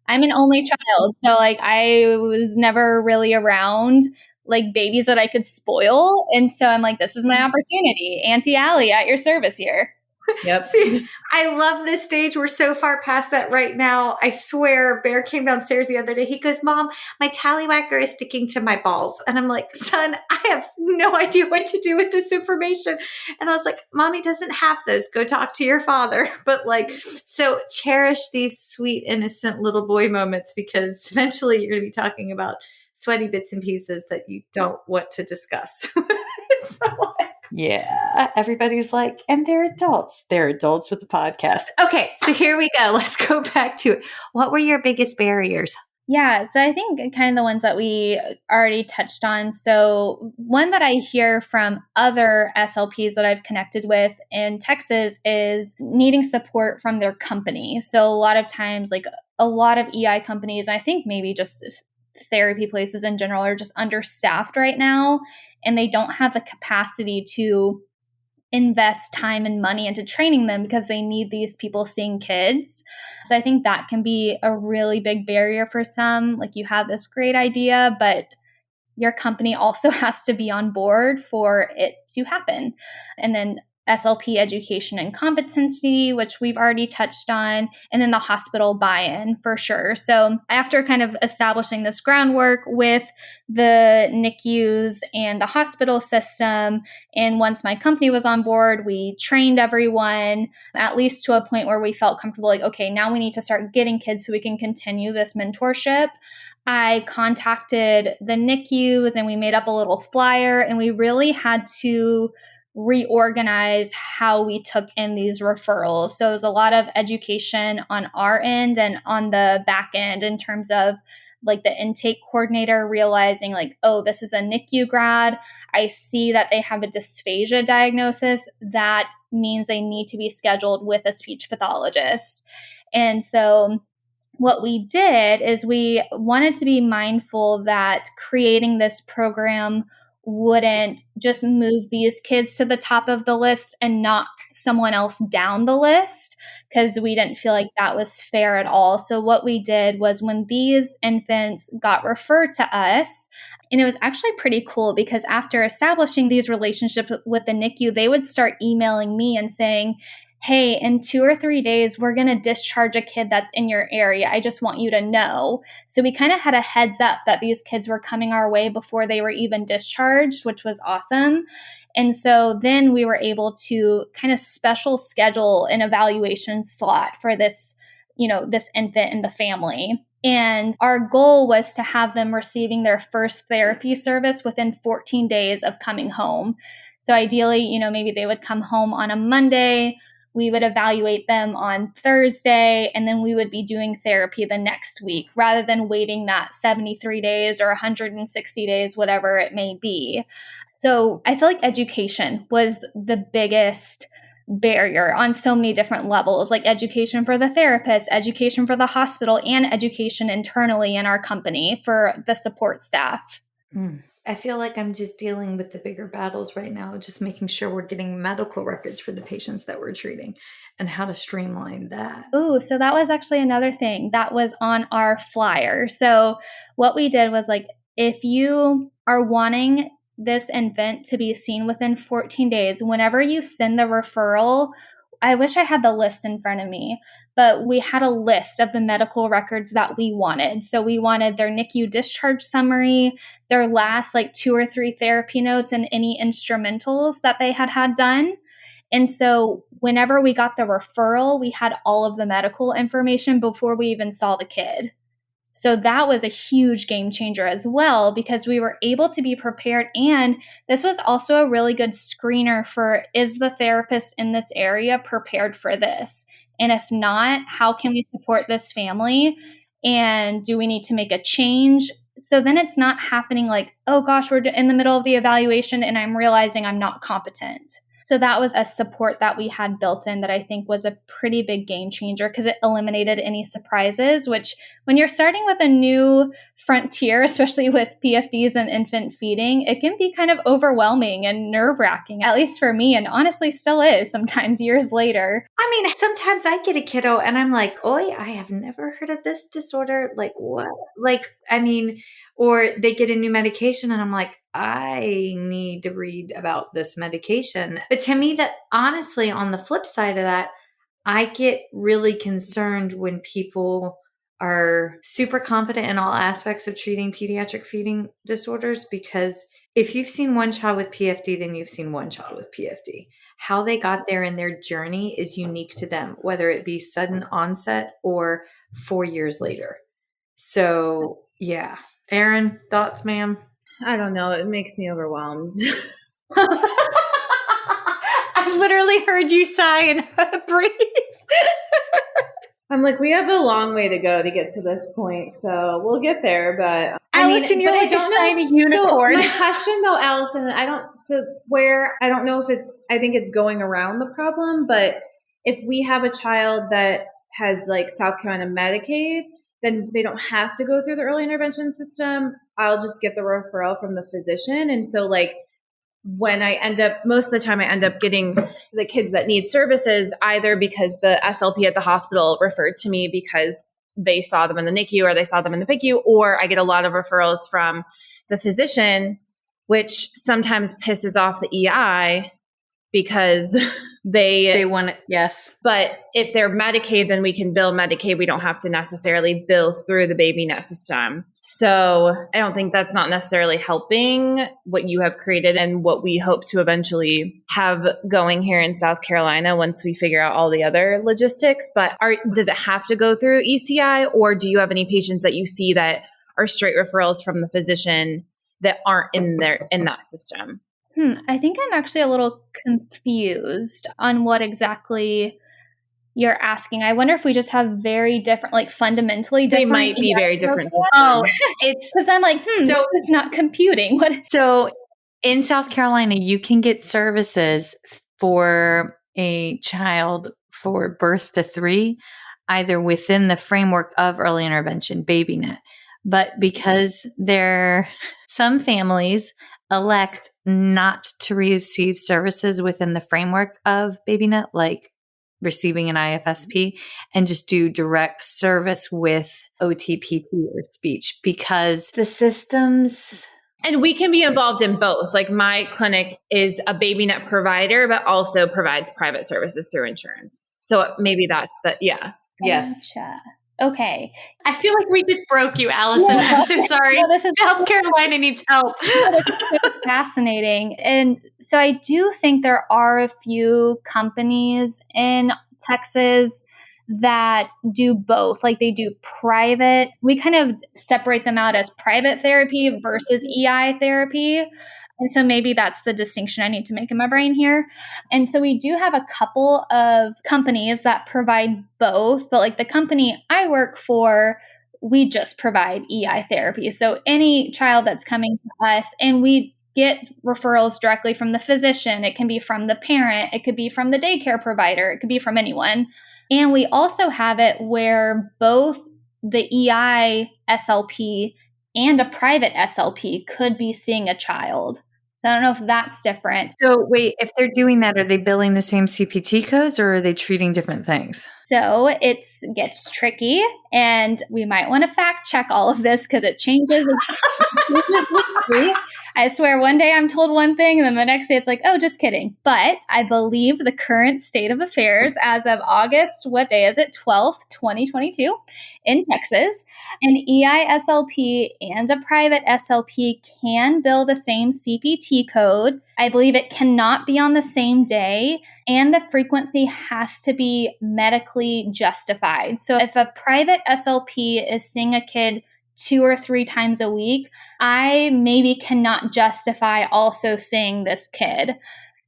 I'm an only child, so like, I was never really around like babies that I could spoil, and so I'm like, this is my opportunity. Auntie Allie, at your service here. Yep. See, I love this stage. We're so far past that right now. I swear, Bear came downstairs the other day. He goes, Mom, my tallywhacker is sticking to my balls. And I'm like, son, I have no idea what to do with this information. And I was like, Mommy doesn't have those. Go talk to your father. But like, so cherish these sweet, innocent little boy moments, because eventually you're going to be talking about sweaty bits and pieces that you don't want to discuss. So, yeah, everybody's like, and they're adults. They're adults with the podcast. Okay, so here we go. Let's go back to it. What were your biggest barriers? Yeah, so I think kind of the ones that we already touched on. So one that I hear from other SLPs that I've connected with in Texas is needing support from their company. So a lot of times, like a lot of EI companies, I think maybe just therapy places in general, are just understaffed right now, and they don't have the capacity to invest time and money into training them because they need these people seeing kids. So I think that can be a really big barrier for some. Like, you have this great idea, but your company also has to be on board for it to happen. And then SLP education and competency, which we've already touched on, and then the hospital buy-in for sure. So after kind of establishing this groundwork with the NICUs and the hospital system, and once my company was on board, we trained everyone at least to a point where we felt comfortable, like, okay, now we need to start getting kids so we can continue this mentorship. I contacted the NICUs and we made up a little flyer, and we really had to reorganize how we took in these referrals. So it was a lot of education on our end and on the back end in terms of like the intake coordinator realizing like, oh, this is a NICU grad. I see that they have a dysphagia diagnosis. That means they need to be scheduled with a speech pathologist. And so what we did is we wanted to be mindful that creating this program wouldn't just move these kids to the top of the list and knock someone else down the list, because we didn't feel like that was fair at all. So what we did was when these infants got referred to us, and it was actually pretty cool because after establishing these relationships with the NICU, they would start emailing me and saying, hey, in 2 or 3 days, we're going to discharge a kid that's in your area. I just want you to know. So we kind of had a heads up that these kids were coming our way before they were even discharged, which was awesome. And so then we were able to kind of special schedule an evaluation slot for this, this infant and the family. And our goal was to have them receiving their first therapy service within 14 days of coming home. So ideally, maybe they would come home on a Monday. We would evaluate them on Thursday, and then we would be doing therapy the next week rather than waiting that 73 days or 160 days, whatever it may be. So I feel like education was the biggest barrier on so many different levels, like education for the therapist, education for the hospital, and education internally in our company for the support staff. I feel like I'm just dealing with the bigger battles right now, just making sure we're getting medical records for the patients that we're treating and how to streamline that. Ooh, so that was actually another thing that was on our flyer. So what we did was like, if you are wanting this infant to be seen within 14 days, whenever you send the referral, I wish I had the list in front of me, but we had a list of the medical records that we wanted. So we wanted their NICU discharge summary, their last 2 or 3 therapy notes, and any instrumentals that they had done. And so whenever we got the referral, we had all of the medical information before we even saw the kid. So that was a huge game changer as well, because we were able to be prepared. And this was also a really good screener for, is the therapist in this area prepared for this? And if not, how can we support this family? And do we need to make a change? So then it's not happening like, oh gosh, we're in the middle of the evaluation and I'm realizing I'm not competent. So that was a support that we had built in that I think was a pretty big game changer because it eliminated any surprises, which when you're starting with a new frontier, especially with PFDs and infant feeding, it can be kind of overwhelming and nerve-wracking, at least for me, and honestly still is sometimes years later. I mean, sometimes I get a kiddo and I'm like, oi, I have never heard of this disorder. Like what? Or they get a new medication and I'm like, I need to read about this medication. But to me, that honestly, on the flip side of that, I get really concerned when people are super confident in all aspects of treating pediatric feeding disorders, because if you've seen one child with PFD, then you've seen one child with PFD. How they got there in their journey is unique to them, whether it be sudden onset or 4 years later. So yeah. Erin, thoughts, ma'am? I don't know. It makes me overwhelmed. I literally heard you sigh and breathe. I'm like, we have a long way to go to get to this point, so we'll get there. But Alyson, you're like a shiny unicorn. So my question, though, Alyson, I don't know if it's. I think it's going around the problem, but if we have a child that has South Carolina Medicaid, then they don't have to go through the early intervention system. I'll just get the referral from the physician. And so when most of the time I end up getting the kids that need services, either because the SLP at the hospital referred to me because they saw them in the NICU or they saw them in the PICU, or I get a lot of referrals from the physician, which sometimes pisses off the EI because they want it. Yes. But if they're Medicaid, then we can bill Medicaid. We don't have to necessarily bill through the baby net system. So I don't think that's not necessarily helping what you have created and what we hope to eventually have going here in South Carolina once we figure out all the other logistics. But does it have to go through ECI, or do you have any patients that you see that are straight referrals from the physician that aren't in that system? I think I'm actually a little confused on what exactly you're asking. I wonder if we just have very different, like fundamentally different. They might be very different systems. Oh, it's because I'm like, so this is not computing. What? So in South Carolina, you can get services for a child for birth to 3, either within the framework of early intervention BabyNet. But because some families elect not to receive services within the framework of BabyNet, like receiving an IFSP, and just do direct service with OTPT or speech, because the systems... And we can be involved in both. Like my clinic is a BabyNet provider, but also provides private services through insurance. So maybe that's Yes. Gotcha. Okay. I feel like we just broke you, Alyson. I'm so sorry. No, this is South Carolina needs help. This is fascinating. And so I do think there are a few companies in Texas that do both. Like they do private. We kind of separate them out as private therapy versus EI therapy. And so maybe that's the distinction I need to make in my brain here. And so we do have a couple of companies that provide both, but like the company I work for, we just provide EI therapy. So any child that's coming to us, and we get referrals directly from the physician. It can be from the parent. It could be from the daycare provider. It could be from anyone. And we also have it where both the EI SLP and a private SLP could be seeing a child. So I don't know if that's different. So wait, if they're doing that, are they billing the same CPT codes, or are they treating different things? So it gets tricky, and we might want to fact check all of this because it changes. I swear one day I'm told one thing and then the next day it's like, oh, just kidding. But I believe the current state of affairs as of August, what day is it? 12th, 2022 in Texas, an EI-SLP and a private SLP can bill the same CPT code. I believe it cannot be on the same day, and the frequency has to be medically justified. So if a private SLP is seeing a kid 2 or 3 times a week, I maybe cannot justify also seeing this kid.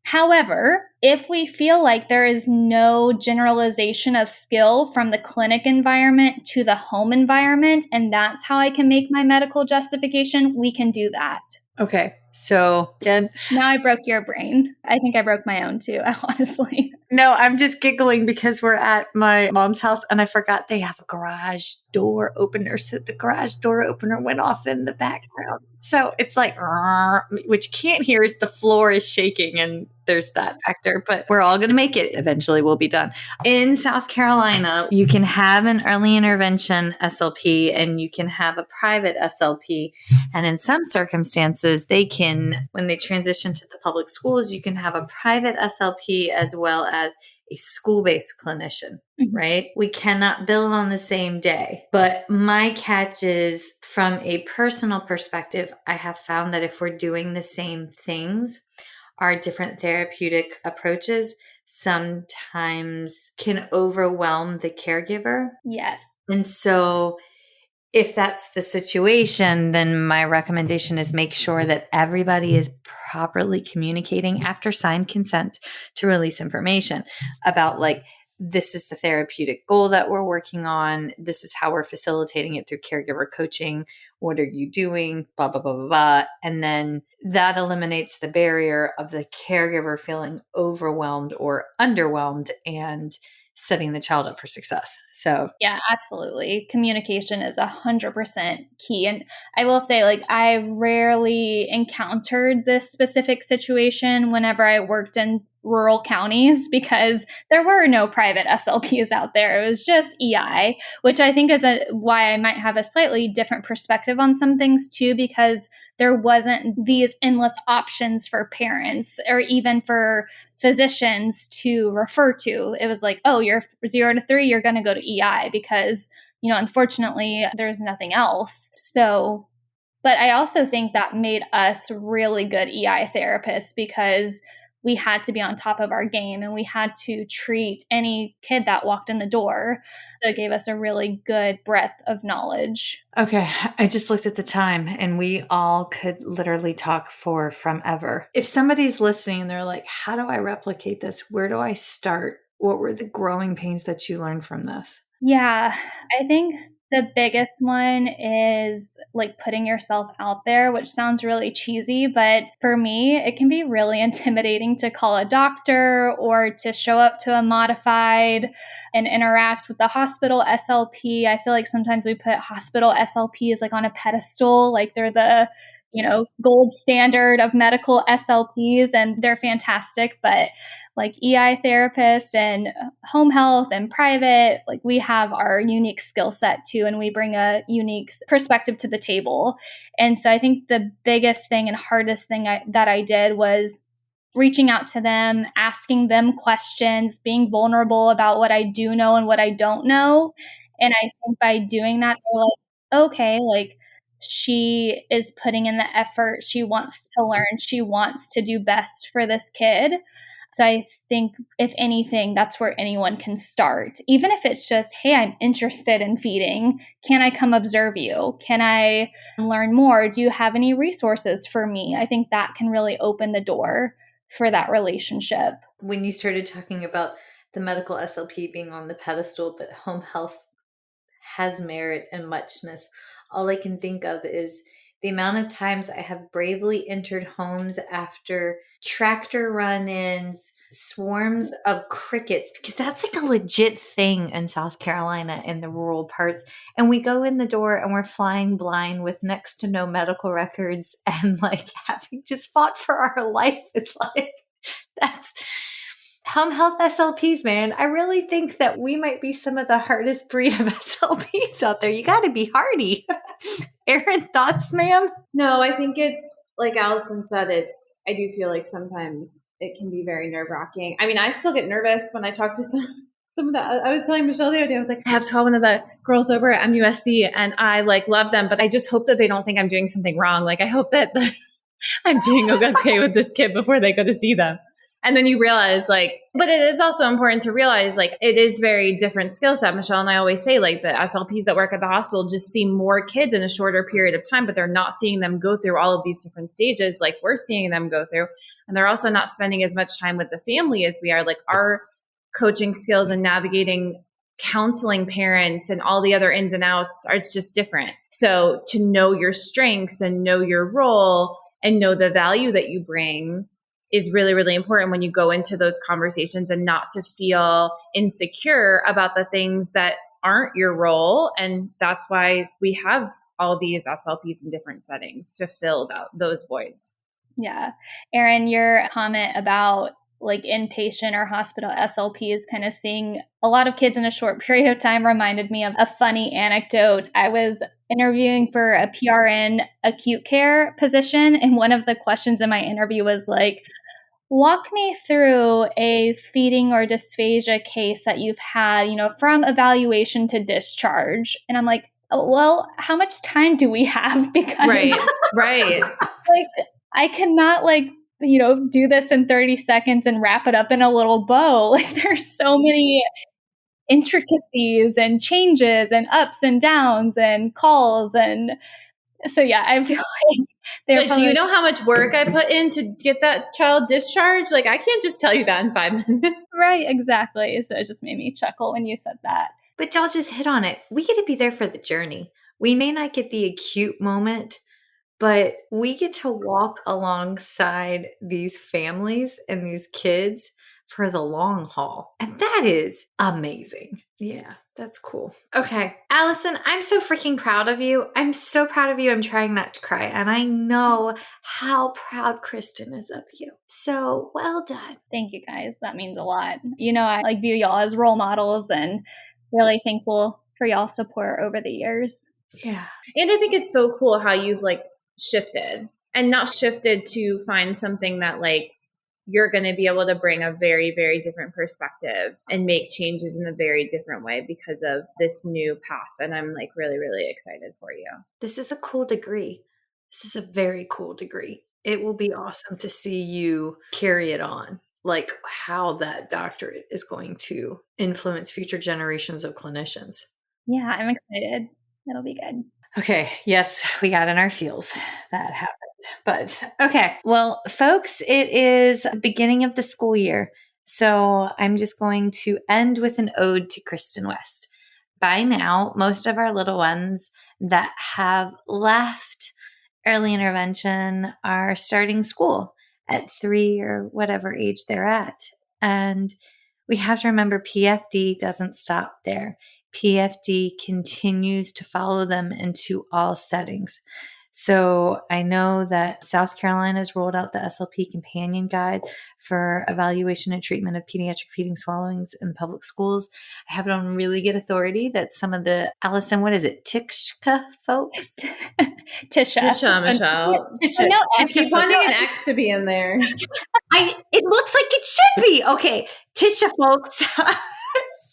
However, if we feel like there is no generalization of skill from the clinic environment to the home environment, and that's how I can make my medical justification, we can do that. Okay. So again, now I broke your brain. I think I broke my own too, honestly. No, I'm just giggling because we're at my mom's house and I forgot they have a garage door opener. So the garage door opener went off in the background. So it's like, which you can't hear is the floor is shaking, and there's that factor, but we're all going to make it. Eventually we'll be done. In South Carolina, you can have an early intervention SLP and you can have a private SLP. And in some circumstances, they can, when they transition to the public schools, you can have a private SLP as well as a school-based clinician, right? We cannot bill on the same day. But my catch is, from a personal perspective, I have found that if we're doing the same things, our different therapeutic approaches sometimes can overwhelm the caregiver. Yes. And so if that's the situation, then my recommendation is make sure that everybody is properly communicating after signed consent to release information about, like, this is the therapeutic goal that we're working on. This is how we're facilitating it through caregiver coaching. What are you doing? Blah, blah, blah, blah, blah. And then that eliminates the barrier of the caregiver feeling overwhelmed or underwhelmed and setting the child up for success. So yeah, absolutely. Communication is 100% key. And I will say, like, I rarely encountered this specific situation whenever I worked in rural counties because there were no private SLPs out there. It was just EI, which I think is why I might have a slightly different perspective on some things too, because there wasn't these endless options for parents or even for physicians to refer to. It was like, oh, you're 0 to 3, you're going to go to EI because, unfortunately, there's nothing else. So, but I also think that made us really good EI therapists because we had to be on top of our game and we had to treat any kid that walked in the door. That gave us a really good breadth of knowledge. okay, I just looked at the time and we all could literally talk for from ever. If somebody's listening and they're like, how do I replicate this? Where do I start? What were the growing pains that you learned from this? Yeah, I think the biggest one is like putting yourself out there, which sounds really cheesy, but for me, it can be really intimidating to call a doctor or to show up to a modified and interact with the hospital SLP. I feel like sometimes we put hospital SLPs like on a pedestal, like they're the gold standard of medical SLPs, and they're fantastic. But like EI therapists and home health and private, like we have our unique skill set too, and we bring a unique perspective to the table. And so I think the biggest thing and hardest thing that I did was reaching out to them, asking them questions, being vulnerable about what I do know and what I don't know. And I think by doing that, they're like, okay, like, she is putting in the effort. She wants to learn. She wants to do best for this kid. So I think, if anything, that's where anyone can start. Even if it's just, hey, I'm interested in feeding. Can I come observe you? Can I learn more? Do you have any resources for me? I think that can really open the door for that relationship. When you started talking about the medical SLP being on the pedestal, but home health has merit and muchness, all I can think of is the amount of times I have bravely entered homes after tractor run-ins, swarms of crickets, because that's like a legit thing in South Carolina in the rural parts. And we go in the door and we're flying blind with next to no medical records and like having just fought for our life. It's like, that's home health SLPs, man. I really think that we might be some of the hardest breed of SLPs out there. You got to be hardy. Erin, thoughts, ma'am? No, I think it's like Alyson said, I do feel like sometimes it can be very nerve-wracking. I mean, I still get nervous when I talk to some of the, I was telling Michelle the other day, I was like, I have to call one of the girls over at MUSC and I like love them, but I just hope that they don't think I'm doing something wrong. Like I hope that I'm doing okay with this kid before they go to see them. And then you realize but it is also important to realize it is very different skill set. Michelle and I always say the SLPs that work at the hospital just see more kids in a shorter period of time, but they're not seeing them go through all of these different stages like we're seeing them go through. And they're also not spending as much time with the family as we are. Like our coaching skills and navigating counseling parents and all the other ins and outs it's just different. So to know your strengths and know your role and know the value that you bring is really, really important when you go into those conversations, and not to feel insecure about the things that aren't your role. And that's why we have all these SLPs in different settings to fill those voids. Yeah. Erin, your comment about inpatient or hospital SLPs kind of seeing a lot of kids in a short period of time reminded me of a funny anecdote. I was interviewing for a PRN acute care position, and one of the questions in my interview was walk me through a feeding or dysphagia case that you've had, from evaluation to discharge. And I'm like, oh, well, how much time do we have? Because right. I cannot do this in 30 seconds and wrap it up in a little bow. There's so many intricacies and changes and ups and downs and calls. And so, yeah, I feel like do you know how much work I put in to get that child discharged? I can't just tell you that in 5 minutes. Right, exactly. So it just made me chuckle when you said that. But y'all just hit on it. We get to be there for the journey. We may not get the acute moment, but we get to walk alongside these families and these kids for the long haul. And that is amazing. Yeah, that's cool. Okay, Alyson, I'm so freaking proud of you. I'm so proud of you. I'm trying not to cry. And I know how proud Kristen is of you. So well done. Thank you guys. That means a lot. I view y'all as role models and really thankful for y'all's support over the years. Yeah. And I think it's so cool how you've shifted, and not shifted to find something that you're going to be able to bring a very, very different perspective and make changes in a very different way because of this new path. And I'm really, really excited for you. This is a cool degree. This is a very cool degree. It will be awesome to see you carry it on, how that doctorate is going to influence future generations of clinicians. Yeah, I'm excited. It'll be good. Okay. Yes, we got in our feels. That happened. But okay. Well, folks, it is the beginning of the school year. So I'm just going to end with an ode to Kristen West. By now, most of our little ones that have left early intervention are starting school at 3 or whatever age they're at. And we have to remember PFD doesn't stop there. PFD continues to follow them into all settings. So I know that South Carolina has rolled out the SLP companion guide for evaluation and treatment of pediatric feeding swallowings in public schools. I have it on really good authority that some of the, Alyson, what is it, TICSHCA folks? Tisha, Michelle. I keep wanting an X to be in there. It looks like it should be. Okay, Tisha folks.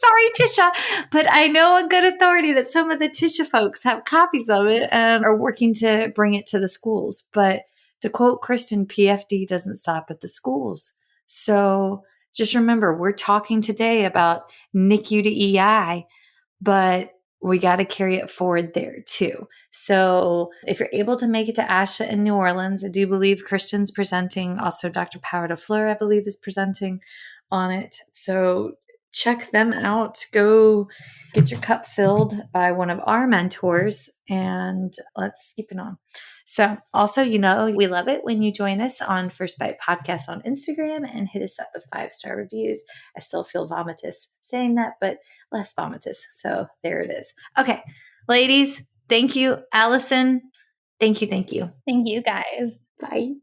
Sorry, Tisha, but I know on good authority that some of the Tisha folks have copies of it and are working to bring it to the schools. But to quote Kristen, PFD doesn't stop at the schools. So just remember, we're talking today about NICU to EI, but we got to carry it forward there too. So if you're able to make it to ASHA in New Orleans, I do believe Kristen's presenting. Also, Dr. Power DeFleur, I believe, is presenting on it. So check them out. Go get your cup filled by one of our mentors, and let's keep it on. So also, we love it when you join us on First Bite Podcast on Instagram and hit us up with 5-star reviews. I still feel vomitous saying that, but less vomitous. So there it is. Okay, ladies, thank you. Alyson, thank you. Thank you, guys. Bye.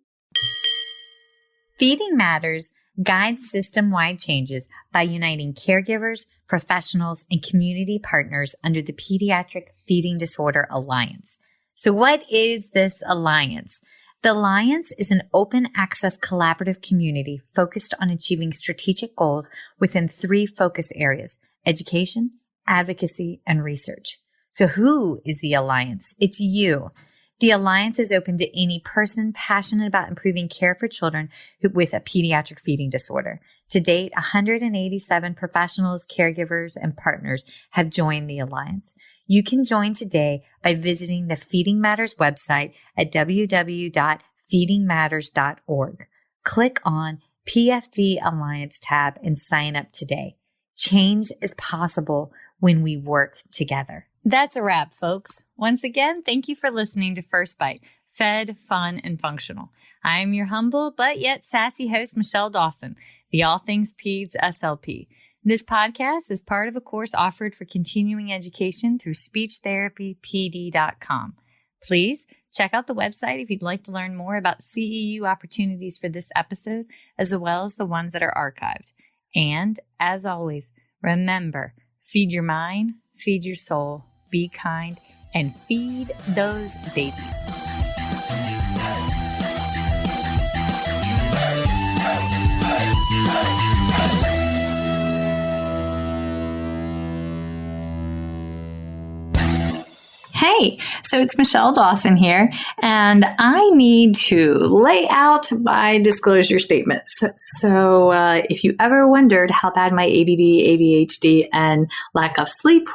Feeding Matters guides system-wide changes by uniting caregivers, professionals, and community partners under the Pediatric Feeding Disorder Alliance. So what is this alliance? The Alliance is an open access collaborative community focused on achieving strategic goals within 3 focus areas: education, advocacy, and research. So who is the Alliance? It's you. The Alliance is open to any person passionate about improving care for children with a pediatric feeding disorder. To date, 187 professionals, caregivers, and partners have joined the Alliance. You can join today by visiting the Feeding Matters website at www.feedingmatters.org. Click on PFD Alliance tab and sign up today. Change is possible when we work together. That's a wrap, folks. Once again, thank you for listening to First Bite, fed, fun, and functional. I'm your humble but yet sassy host, Michelle Dawson, the All Things Peds SLP. This podcast is part of a course offered for continuing education through speechtherapypd.com. Please check out the website if you'd like to learn more about CEU opportunities for this episode, as well as the ones that are archived. And as always, remember, feed your mind, feed your soul, be kind, and feed those babies. Hey, so it's Michelle Dawson here, and I need to lay out my disclosure statements. So if you ever wondered how bad my ADD, ADHD, and lack of sleep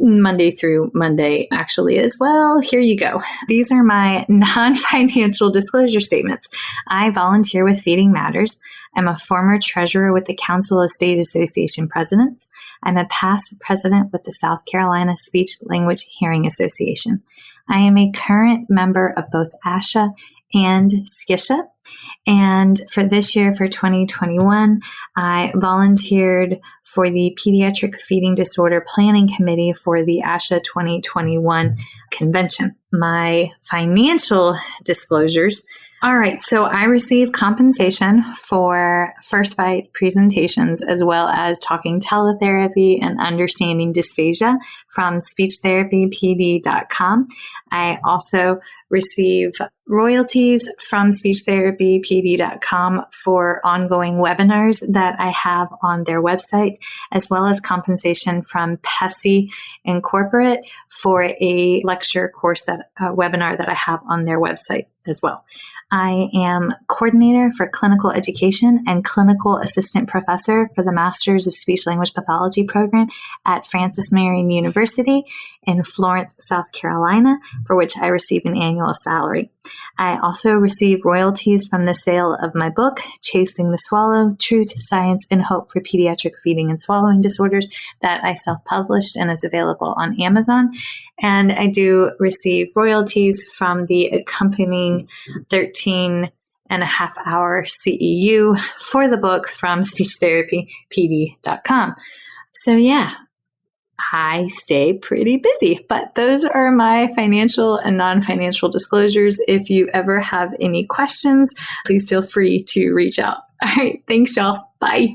Monday through Monday actually is, well, here you go. These are my non-financial disclosure statements. I volunteer with Feeding Matters. I'm a former treasurer with the Council of State Association Presidents. I'm a past president with the South Carolina Speech Language Hearing Association. I am a current member of both ASHA and SCISHA. And for this year, for 2021, I volunteered for the Pediatric Feeding Disorder Planning Committee for the ASHA 2021 convention. My financial disclosures. All right, so I receive compensation for First Bite presentations as well as talking teletherapy and understanding dysphagia from speechtherapypd.com. I also receive royalties from speechtherapypd.com for ongoing webinars that I have on their website, as well as compensation from PESI Incorporate for a lecture course webinar that I have on their website as well. I am coordinator for clinical education and clinical assistant professor for the Masters of Speech Language Pathology program at Francis Marion University in Florence, South Carolina, for which I receive an annual salary. I also receive royalties from the sale of my book, Chasing the Swallow, Truth, Science, and Hope for Pediatric Feeding and Swallowing Disorders, that I self-published and is available on Amazon. And I do receive royalties from the accompanying 13.5-hour CEU for the book from speechtherapypd.com. So yeah, I stay pretty busy, but those are my financial and non-financial disclosures. If you ever have any questions, please feel free to reach out. All right. Thanks, y'all. Bye.